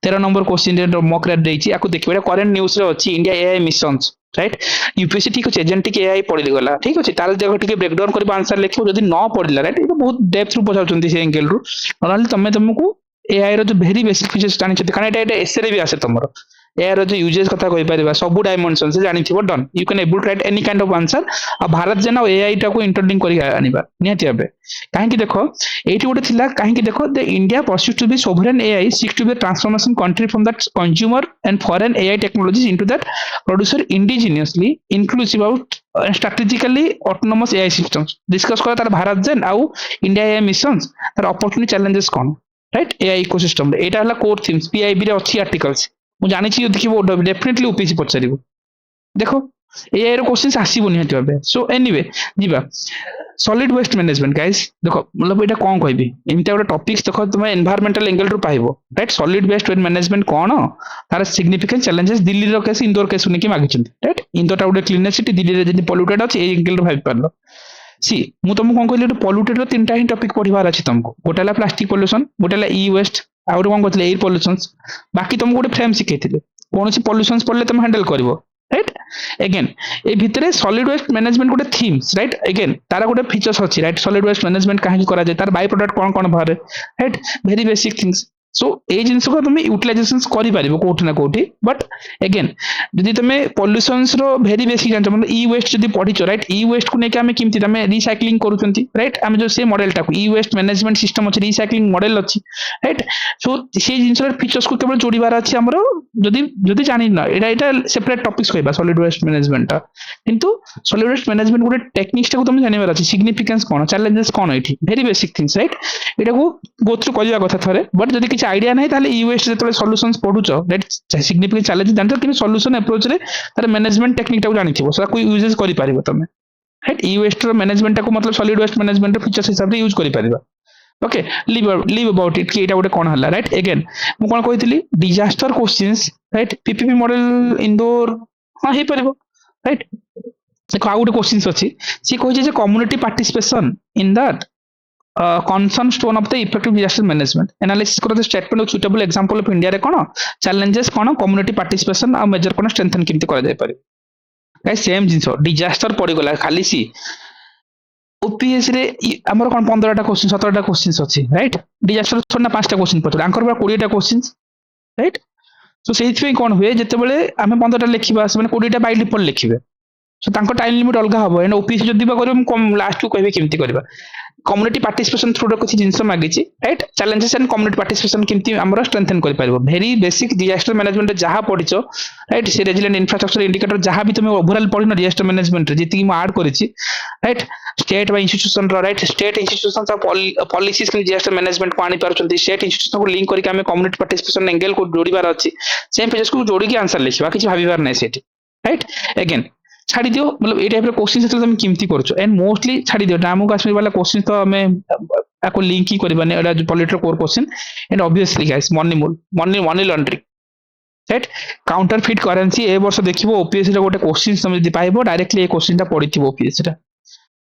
13 नंबर क्वेश्चन रे मॉक रेट देछि आको देखिबे करंट न्यूज़ रे अछि India AI missions right UPSC ठीक अछि एजेंटिक एआई पढि गला ठीक अछि तार देखो ठीक ब्रेक डाउन करबा आंसर लिखो जदी न पढिला राइट ये बहुत डेप्थ रू पछाउचंती से एंगल रू नॉर्मली तुमको एआई रो जो वेरी बेसिक फीचर्स जानि छथि कारण एटा एसे रे भी आसे तमरो यार जो यूजेस कथा कहि परिबा सब डायमेंशन से जानि थिबो done you can able to write any kind of answer आ भारत जेना एआई टा को इंट्रोड्यूस करि आनिबा निहाती भाबे काहे कि देखो एठी गोटे थिला काहे कि देखो the India pursues to be sovereign AI seeks to be transformation country from that consumer and foreign AI technologies into that producer indigenously inclusive and strategically autonomous AI systems discuss करा तार भारत जेन आउ इंडिया एआई मिशंस तार अपॉर्चुनिटी चैलेंजेस कोन राइट एआई इकोसिस्टम रे एटा हला कोर थीम्स पीआईबी रे अछि आर्टिकल्स मु जानि छी देखिबो डेफिनेटली ओपीसी पचारिबो देखो एआई रो क्वेश्चंस आसीबो निहाती भाबे सो एनीवे जीवा सॉलिड वेस्ट मैनेजमेंट गाइस देखो मतलब एटा कोन कहबी एमिता गोटे टॉपिक्स देखो तुम एनवायरमेंटल एंगल रु पाइबो राइट सॉलिड वेस्ट मैनेजमेंट कोन तार सिग्निफिकेंट चैलेंजेस दिल्ली रो केस इंदौर केस सुनिके मागिचंती राइट इंदौर टा गोटे क्लीनेस्ट सिटी दिल्ली रे जदी पोल्यूटेड अछि ए एंगल रु भाबी पारलो सी मु तुमको कोन कहली पोल्यूटेड रो तीनटा ही टॉपिक पढिबार अछि तुमको गोटेला प्लास्टिक पोल्यूशन गोटेला ई वेस्ट आउर कोन कहले एयर पोल्यूशंस बाकी तुमको गोटे फ्रेम सिखेथिले कोनसी पोल्यूशंस पड़ले तुम हैंडल करबो राइट अगेन ए भितरे सॉलिड वेस्ट मैनेजमेंट गोटे थीम्स राइट अगेन तारा गोटे फीचर्स अछि राइट सॉलिड वेस्ट मैनेजमेंट काहे करा जाय तार बाय प्रोडक्ट कोन कोन बाहर right very basic things so ए जिंस को तुम यूटिलाइजेशंस करि पारिबो कोठी ना कोठी बट अगेन जदि तुम पोल्यूशंस रो वेरी बेसिक जानछ मतलब ई वेस्ट जदि पढिचो राइट ई वेस्ट को नेके हमें किमति तमे रिसाइक्लिंग करूचंती राइट हमें जो से मॉडल टा ई वेस्ट मैनेजमेंट सिस्टम अछि रिसाइक्लिंग मॉडल अछि राइट सो से जिंस रो फीचर्स को केवल जोड़ीबार अछि हमरो जदि जदि जानि ना एटा सेपरेट टॉपिक्स कहबा सॉलिड वेस्ट मैनेजमेंट टा किंतु सॉलिड वेस्ट मैनेजमेंट गोटे टेक्निक्स टा को तुम जानिबार अछि सिग्निफिकेंस कोन चैलेंजेस कोन एठी वेरी बेसिक थिंग्स राइट एटा को गो थ्रू करिया कथा थरे बट जदि किछ आईडिया नै ताले ई वेस्ट जतले सॉल्यूशंस पढुचो राइट सिग्निफिकेंट चैलेंज जानतो कि सॉल्यूशन अप्रोच रे तार मैनेजमेंट टेक्निक टा को जानिथिबो सो कोई यूजेस करि पारिबो तमे राइट ई वेस्ट रो मैनेजमेंट टा को मतलब सॉलिड वेस्ट मैनेजमेंट रो फीचर्स हिसाब रे यूज करि पारिबा ओके लीव अबाउट इट कि एटा गोटे कोन हला राइट अगेन मु कोन कहितली disaster questions right PPP model Indore हां हे परिबो राइट देखो आ गोटे क्वेश्चंस अछि सी कहि जे community participation in that cornerstone of the effective disaster management analysis करो the statement of suitable example of India रे कोन challenges कोन community participation आ मेजर कोन strengthen किमति करा जाय पारे गाइस सेम जिंस डिजास्टर पड़ी गला खाली सी ओपीएस रे हमर कोन 15 टा क्वेश्चन 17 टा क्वेश्चंस अछि राइट डिजास्टर छोडना 5 टा क्वेश्चन पत्र आंकर 20 टा क्वेश्चंस राइट सो सेहि पे कोन हुए जते बेले हमें 15 टा लिखिबा से माने 20 टा बाय डिफॉल्ट लिखिबे सो तांको टाइम लिमिट अलगा हबो एंड ओपीएस जदी बा करियो हम लास्ट को कहबे किमति करबा कम्युनिटी पार्टिसिपेशन थ्रू कुछ जिनस मागिची right challenges and community participation किमती हमर स्ट्रेंथन कर पारिबो वेरी बेसिक डिजास्टर मैनेजमेंट जहां पढिचो राइट से रेजिलिएंट इंफ्रास्ट्रक्चर इंडिकेटर जहां भी तुमे ओवरऑल पढिनो डिजास्टर मैनेजमेंट रे जेती म ऐड करिछि राइट स्टेट बाय इंस्टीट्यूशन रो राइट स्टेट इंस्टीट्यूशन पॉलिसीज के डिजास्टर मैनेजमेंट को आनी पारछंती स्टेट इंस्टीट्यूशन को लिंक करके हमें कम्युनिटी पार्टिसिपेशन एंगल को जोड़ीबार अछि सेम पेजेस को जोड़ी के आंसर लिखबा किछ भाबीबार नै सेठी राइट अगेन छाड़ी दियो मतलब ए टाइप रे क्वेश्चन से तुम किमती करछो एंड मोस्टली छाड़ी दियो जम्मू कश्मीर वाला क्वेश्चन तो हमें आको लिंक ही करबाने एडा political core question and obviously guys money laundering right counterfeit currency ए वर्ष देखिबो ओपीएस रे गोटे क्वेश्चन तुम जदी पाइबो डायरेक्टली ए क्वेश्चन टा पडिथिबो ओपीएस रे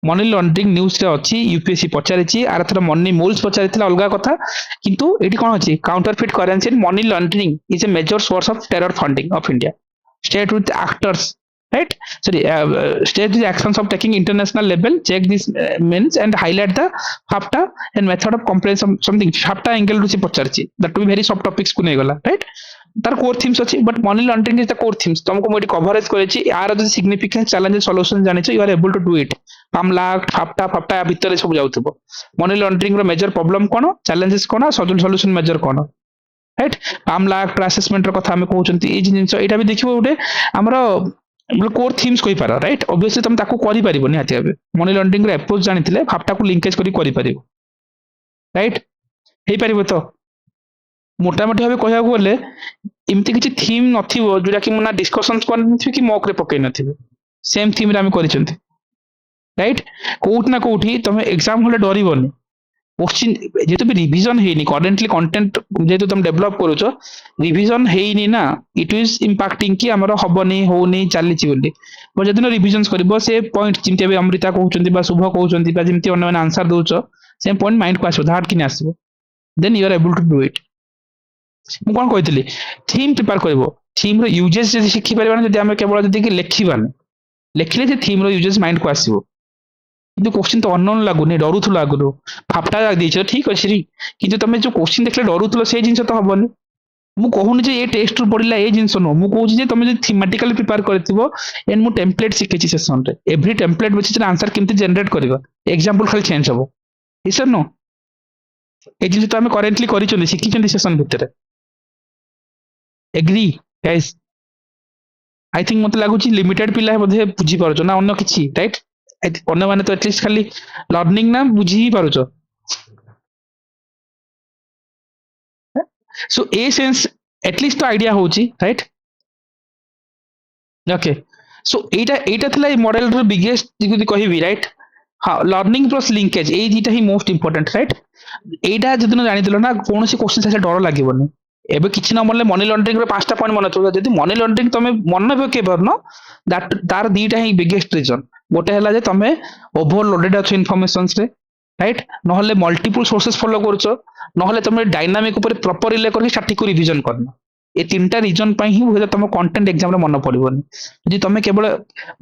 मनी लॉन्ड्रिंग न्यूज रे अछि यूपीएससी पचारिछि आर थरा मनी मोल्स पचारिथिला अलगा कथा किंतु एठी कोन अछि counterfeit currency and money laundering is a major source of terror funding of India state with actors right sorry state the actions of taking international level check this means and highlight the FAFTA and method of compliance something FAFTA angle रुचि पचारछि that to be very soft topics को नै गला right तार कोर थीम्स अछि but money laundering is the core themes तुमको मोटी कवरेज करेछि यार जो सिग्निफिकेंट चैलेंज सॉल्यूशन जानिछो you are able to do it पामला फाफ्टा भीतर सब जाउथबो मनी लॉन्ड्रिंग रो मेजर प्रॉब्लम कोन चैलेंजेस कोन सॉल्यूशन मेजर कोन राइट पामला असेसमेंट रो कथा हम कहउचंती ए जिंस एटा भी देखिबो उडे हमरो कोर थीम्स कहि पारा राइट ऑब्वियसली तुम ताको करि परिबो नि हाती आबे मनी लॉन्ड्रिंग रे अप्रोच जानिथिले फाफ्टा को लिंकेज करि परिबो राइट हे परिबो तो मोटा मोटी भाबे कहया गले इमति किछि थीम नथिबो जुरा कि मुना डिस्कशंस करनथि कि मॉक रे पकै नथिबे सेम थीम रे हम करिसंती राइट कोउठ ना कोउठी तुम एग्जाम होले डरिबोनी क्वेश्चन जेतु भी रिवीजन हेनी करेंटली कंटेंट जेतु तुम डेवलप करूछो रिवीजन हेनी ना इट इज इंपैक्टिंग कि हमरो हबनी होनी चालीछि बोली बो जदिन रिवीजन करबो से पॉइंट चिंते बे अमृता कहउचंती बा शुभ कहउचंती बा जिमती अन्य आंसर दोछो सेम पॉइंट माइंड को आसो धाट किने आसबो then you are able to do it मु कोन कहितली थीम प्रिपेयर करबो थीम रो यूजेस जदि सिखि परबानी जदि हम केवल जदि कि लेखिबानी लेखिले जे थीम रो यूजेस माइंड को आसीबो किंतु क्वेश्चन तो अननोन लागुनी डरुथुला आगुरो फाफ्टा देछ ठीक अछि किंतु तमे जो क्वेश्चन देखले डरुथुलो से जिंस तो हबनी ମୁଁ କହୁନି ଯେ ଏ ଟେଷ୍ଟ ରୁ ପଡିଲା ଏ ଜିନିଷ ନୁହଁ, ମୁଁ କହୁଛି ଯେ ତମେ ଯଦି ଥିମାଟିକାଲି ପ୍ରିପେୟାର କରିଥିବ ଏଣ୍ଡ ମୁଁ ଟେମ୍ପଲେଟ୍ ଶିଖେଇଛି ସେସନରେ ଏଭ୍ରି ଟେମ୍ପଲେଟ୍ ବେସିସରେ ଆନ୍ସର କେମିତି ଜେନେରେଟ୍ କରିବା, ଏକ୍ସାମ୍ପଲ ଖାଲି ଚେଞ୍ଜ ହବ। ଇସର नो ଏ ଜିନିଷ ତ ଆମେ କରେଣ୍ଟଲି କରିଛନ୍ତି ଶିଖିଛନ୍ତି ସେସନ ଭିତରେ। Agri guys? ଆଇ ଥିଙ୍କ ମତେ ଲାଗୁଛି ଲିମିଟେଡ ପିଲା ବୋଧେ ବୁଝିପାରୁଛ ନା ଅନ୍ୟ କିଛି, ରାଇଟ୍? ଅନ୍ୟମାନେ ତ ଏଟଲିଷ୍ଟ ଖାଲି ଲର୍ଣ୍ଣିଂ ନା ବୁଝି ହିଁ ପାରୁଛ। सो ए सेंस एटलिस्ट तो आइडिया होची, राइट? ओके, सो एटा एटा थिला ए मॉडल रो बिगेस्ट जदी कहिबी, राइट? हाँ, लर्निंग प्लस लिंकेज ए दिटा ही मोस्ट इंपोर्टेंट, राइट? एटा जदिन जानि दिलो ना कोनोसी क्वेश्चन से डर लागिबोनी। एबे किछि न मनले मनी लॉन्ड्रिंग रो 5टा पॉइंट मन थो, जदी मनी लॉन्ड्रिंग तमे मन पके परनो दैट तार दिटा ही बिगेस्ट रीजन। गोटे हला जे तमे ओवरलोडेड अछ इन्फॉर्मेशंस रे, राइट? नहले मल्टीपल सोर्सेस फॉलो करछो, नहले तमे डायनामिक ऊपर प्रॉपर रिले करके स्टैटिक रिवीजन करना। ए तीनटा रीजन पई ही होय तम कंटेंट एग्जाम रे मन पड़िबोनी। जदि तमे केवल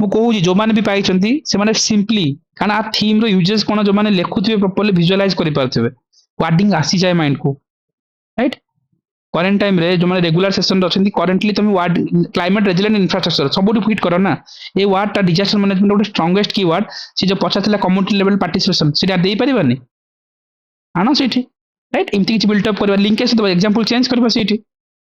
मु कहूजी जो माने भी पाइछंती से माने सिंपली काना आ थीम रो यूजेस कोन जो माने लेखुथिबे प्रॉपर्ली विजुअलाइज करि पारथिबे, वार्डिंग आसी जाय माइंड को, राइट? करंट टाइम रे जो माने रेगुलर सेशन रे अछंती करेंटली तमे वार्ड क्लाइमेट रेजिलेंट इंफ्रास्ट्रक्चर सबुठी फिट करो ना। ए वार्ड ता डिजास्टर मैनेजमेंट गोटे स्ट्रांगेस्ट कीवर्ड, से जो पछाथिला कम्युनिटी लेवल पार्टिसिपेशन सेटा देई परिबानी आनो सेठी, राइट? इमती किछि बिल्ट अप करबा, लिंकेज तो एग्जांपल चेंज करबा सेठी,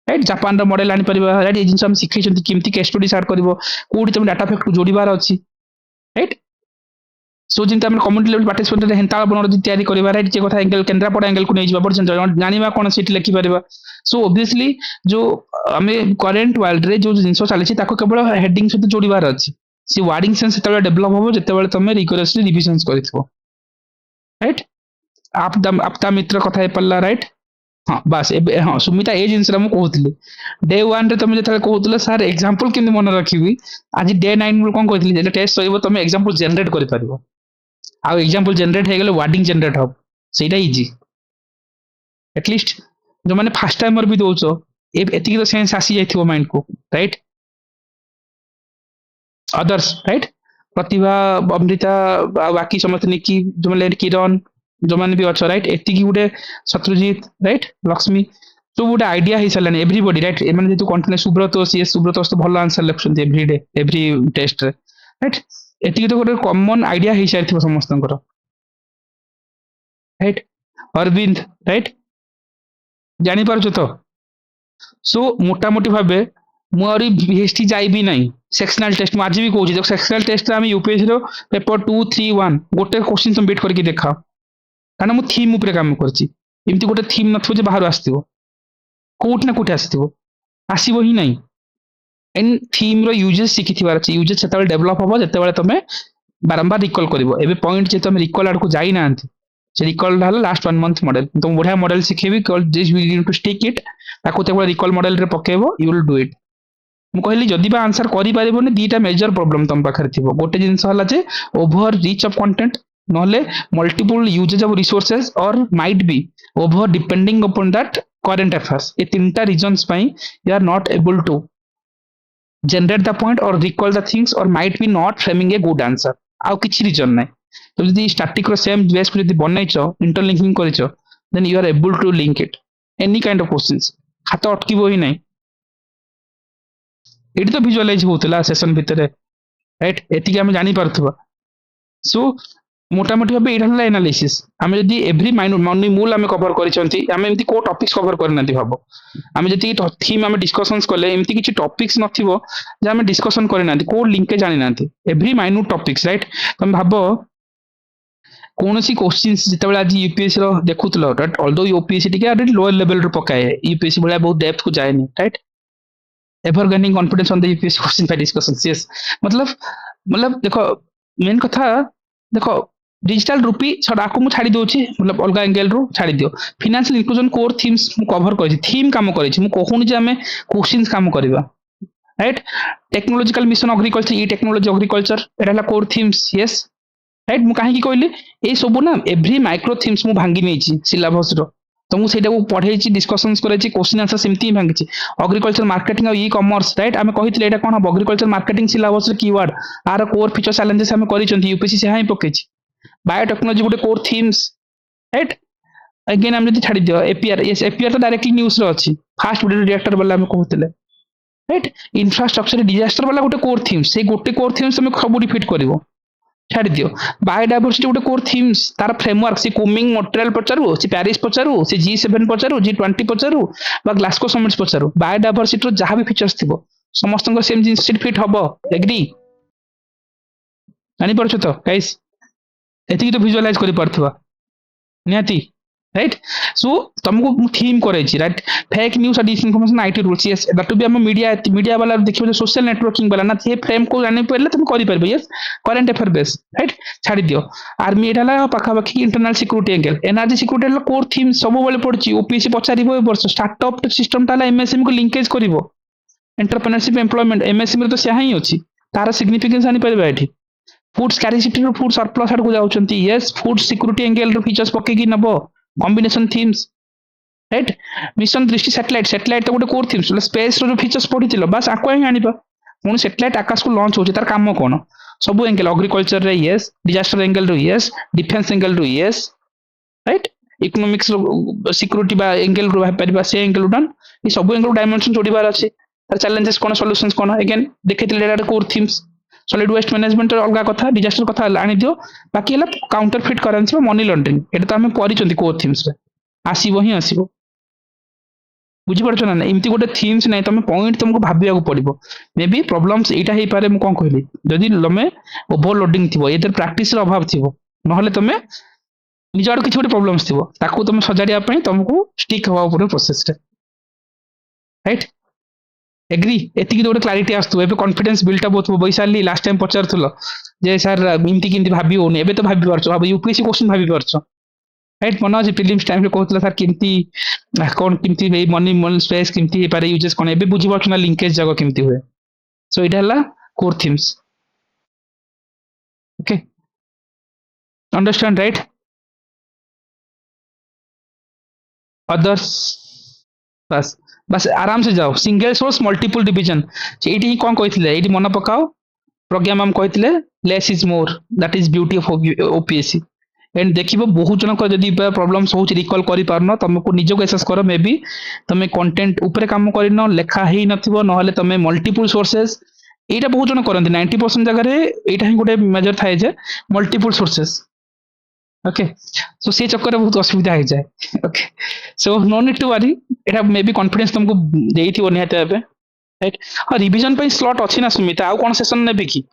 राइट? जापान रो मॉडल आनी परिबा, राइट? ए जिंस हम सिखैछंती किमती केस स्टडी स्टार्ट करबो, कोडी तमे डाटा फैक्ट को जोड़ीबार अछि, राइट? सो जिंता हम कम्युनिटी लेवल पार्टिसिपेंट हेंता बनर जि तयारी करबा, राइट? जे कथा एंगल केंद्रापड़ा एंगल को नै जिबा पड़छन जानिबा कोन सीट लिखि परिबा। सो ऑब्वियसली जो हमें करंट वर्ल्ड रे जो जिंस चली ताको केवल हेडिंग सहित जोड़ीबार अछि, सी वर्डिंग सेंस तबे डेवलप होबो जेतेबेले तमे रिगोरसली रिविजन्स करिथबो, राइट? आपता मित्र कथा हे पल्ला, राइट? हाँ बस एबे हाँ सुमिता ए जिंस रा मु कहउतली डे 1 रे तमे जेतले कहउतले सर एग्जांपल केमि मन रखिबी, आज डे 9 रे कोन कहउतली जे टेस्ट होइबो तमे एग्जांपल जनरेट करि परिबो, आ एग्जांपल जनरेट हे गेले वर्डिंग जनरेट हो, सेटा इजी। एटलीस्ट जो माने फर्स्ट टाइमर भी दोचो एतिकी तो सेंस आसी जाइथिबो माइंड को, right? Others, right? Pratibha, Amrita, बाकी समस्त निकी जो माने किरण जो माने भी अच्छो, राइट? एतिकी गुटे शत्रुजीत, राइट? लक्ष्मी तो गुटे आइडिया ही सलाने एवरीबॉडी, राइट? ए माने जेतु कंटिन्यू सुब्रत सीएस सुब्रत तो भलो आंसर लिखछन्ती एवरीडे एवरी टेस्ट रे, राइट? एतिकी तो गुटे कॉमन आइडिया ही सारिथिबो समस्तंकर, राइट? अरविंद, राइट? जानि पारछो तो? सो मोटामोटी भाबे मु आरी भिएसटी जाई भी नहीं सेक्शनल टेस्ट में आज भी कहूँ जो सेक्शनल टेस्ट में यूपीएससी रो पेपर 2 3 1 गोटे क्वेश्चन तुम बीट करके देखा, कारण मु थीम ऊपर काम करछि। एमती गोटे थीम नथबो जे बाहर आस्तिबो, कोठ ना कोठ आस्तिबो, आसीबो ही नहीं। एन थीम रो यूजेस शिखिथिबार अछि, यूजेस सेतेबेले डेवलप होबो जेतेबेले तमे बारंबार रिकॉल करिवो। एबे पॉइंट जे तमे रिकॉल आड़ को जाई नांती, से रिकॉल हला लास्ट 1 मंथ मॉडल तुम बढ़िया मॉडल सिखेबी this will need to stick it, ताको तेबेले रिकॉल मॉडल रे पकेबो, यू विल डू इट। मु कहली जदि बा आंसर करि पारिबोनी दीटा मेजर प्रॉब्लम तम पाखर थिबो। गोटे जिंस हला जे ओवर रीच ऑफ कंटेंट, नहले multiple uses of resources or might be over depending upon that current affairs. ए तीनटा रीजंस पई you are not able to generate the point or recall the things or might be not framing a good answer. आउ किछि रीजन नै। तो जदि स्टैटिक रो सेम बेस पर जदि बनैछो इंटरलिंकिंग करिछो then you are able to link it any kind of questions, खाता अटकीबो ही नै। एटी तो विजुअलाइज होतला सेशन भितरे, राइट? एतिके हम जानि पारथबा। सो मोटामोटी भाबे एटा हला एनालिसिस। आमे जदि एवरी माइनर मूल आमे कवर करिसंती, आमे एमती को टॉपिक्स कवर करनाती भाबो। आमे जति थीम आमे डिस्कशंस करले एमती किछि टॉपिक्स नथिबो जे आमे डिस्कशन करनाती, को लिंक जानि नाती। Every minute topics, right? तम भाबो कोनोसी क्वेश्चंस जेतेबेला आज यूपीएससी रो देखुतलो, राइट? ऑल्दो यूपीएससी टिके एट लोअर लेवल रो पकाए, यूपीएससी भला बहुत डेप्थ को जाएनी, right? Ever gaining confidence on the UPSC question by discussion. Yes, मतलब देखो मेन कथा देखो डिजिटल रूपी छडा को मु छाडी दोछि, मतलब अलगा एंगल रो छाडी दियो। फाइनेंशियल इंक्लूजन कोर थीम्स मु कवर करछि, थीम काम करछि, मु कहूनी जे हमें क्वेश्चंस काम करबा, right? Technological mission agriculture, e technology agriculture एटाला कोर थीम्स, यस, राइट? मु काहे की कहली ए सब ना एवरी माइक्रो थीम्स मु भांगी नेछि सिलेबस रो, तो मु सेटा को पढेछि, डिस्कशंस करछि, क्वेश्चन आंसर सिम्पली भांगिछि। Agriculture marketing or e commerce, right? आमे कहितले एटा कोन हो एग्रीकल्चर मार्केटिंग सिलेबस रो कीवर्ड, आर कोर फीचर चैलेंजेस आमे करिसंती, यूपीएससी से हाई पकेछि। बायोटेक्नोलॉजी गोटे कोर थीम्स, राइट? अगेन आमे जति छाडी दियो एपीआर, यस एपीआर तो डायरेक्टली न्यूज़ रो अछि, फास्ट बुलेट रिएक्टर वाला हम कहते राइट इंफ्रास्ट्रक्चर डिजास्टर वाला गोटे कोर थीम्स से गोटे कोर थीम्स तुम सब रिपीट कर छाड़ दियो बायोडायवर्सिटी गोटे कोर थीम्स तार फ्रेमवर्क से कोमिंग मटेरियल पचारू से प्यारिस पचारू से G7 पचारू G20 पचारू बा ग्लासगो समिट्स पचारू बायोडायवर्सिटी जहाँ भी फीचर्स थी समस्त सेम जिन फिट हम एग्री जानी पार्छ तो गाइस एति तो विजुअलाइज करि पारथवा निहाती राइट सो तुमको थीम कराई right fake news disinformation IT rules yes that to be हम मीडिया वाला देखियो सोशल नेटवर्किंग वाला ना थे फ्रेम को जानि पड़ले तुम करि परबे yes current affair base right छाड़ी दियो आर्मी एटाला पाखा पाखी internal security angle energy security वाला कोर थीम सब बेले पड़ची ओपीएससी पचारिबो ए वर्ष स्टार्टअप सिस्टम ताला एमएसएमई को लिंकेज करिवो एंटरप्रेन्योरशिप एम्प्लॉयमेंट एमएसएमई रे तो सेहा ही अछि तार सिग्निफिकेंस जानि परबे एठी फूड स्कैरिसिटी रो फूड सरप्लस आड़ को जाउचंती यस फूड सिक्योरिटी एंगल रो फीचर्स पके की नबो कॉम्बिनेशन थीम्स राइट मिशन दृष्टि सैटेलाइट तो गोटे कोर थीम्स स्पेस रो फीचर्स पढ़ी बस आको ही आनिबा पुणी सैटेलाइट आकाश को लॉन्च होची तार काम कोन सब एंगल एग्रीकल्चर रे यस डिजास्टर एंगल रो यस डिफेंस एंगल रो यस राइट इकोनॉमिक्स रो सिक्योरिटी बा एंगल रो परबा से एंगल डन ई सब एंगल डायमेंशन जोड़ीबार अछि तार चैलेंजेस कोन सॉल्यूशंस कोन अगेन देखैतिले एटा core themes solid waste management अलग कथा डिजास्टर कथा आनी दियो बाकी है counterfeit currency money laundering ये तो आम पढ़ी कोर थीम्स रे आसीबो ही आसीबो बुझी पारछ ना एमती गोटे थीम्स नहीं तुम पॉइंट तुमको भाबिया पड़ो मे बी प्रॉब्लम्स एटा हे पारे मु कोन कहली जदि तुम ओवरलोडिंग थिबो एतर प्रैक्टिस रो अभाव थिबो नहले तुम निज आड़ किछि गोटे प्रॉब्लम्स थिबो ताकू तुम सजाडिया पई तुमको स्टिक हवा पड़ो प्रोसेस रे राइट एग्री एति गोटे क्लारिटी आसतु एबे कॉन्फिडेंस बिल्ट अप होतु बैसाली लास्ट टाइम पचारथुलो जे सर इमती किंती भाबी होनी एबे तो भाबी पारछो अब यूपीएससी क्वेश्चन भाबी पारछो राइट मन अछि प्रीलिम्स टाइम रे कहतला sir किंती cone किंती a money space किंती हे पारे यूजेस कोन एबे बुझी पारछो ना लिंकेज जगह किंती हुए सो इटा हला core themes okay understand right others बस बस आराम से जाओ सिंगल सोर्स मल्टीपल डिवीजन एटी ही कौन कहथिले एटी मन पकाओ प्रज्ञा मैम कहथिले less is more that is beauty of OPSC and देखिबो बहुत जन को जदी प्रॉब्लम्स होची रिकॉल करि पारनो तुमको निजो एसेस करो मे बी तमे कंटेंट ऊपर काम करिनो लेखा हे नथिबो नहले तमे मल्टीपल सोर्सेस एटा बहुत जन करंती 90% जगह रे एटा ही गोटे मेजर थाए जे मल्टीपल सोर्सेस ओके सो से चक्कर में बहुत असुविधा हो जाए okay so no need to worry एटा मे बी कॉन्फिडेंस तुमको देइथिबो निहाते एबे राइट हां रिवीजन पे स्लॉट अछि ना सुमिता आ कोन सेशन नेबे की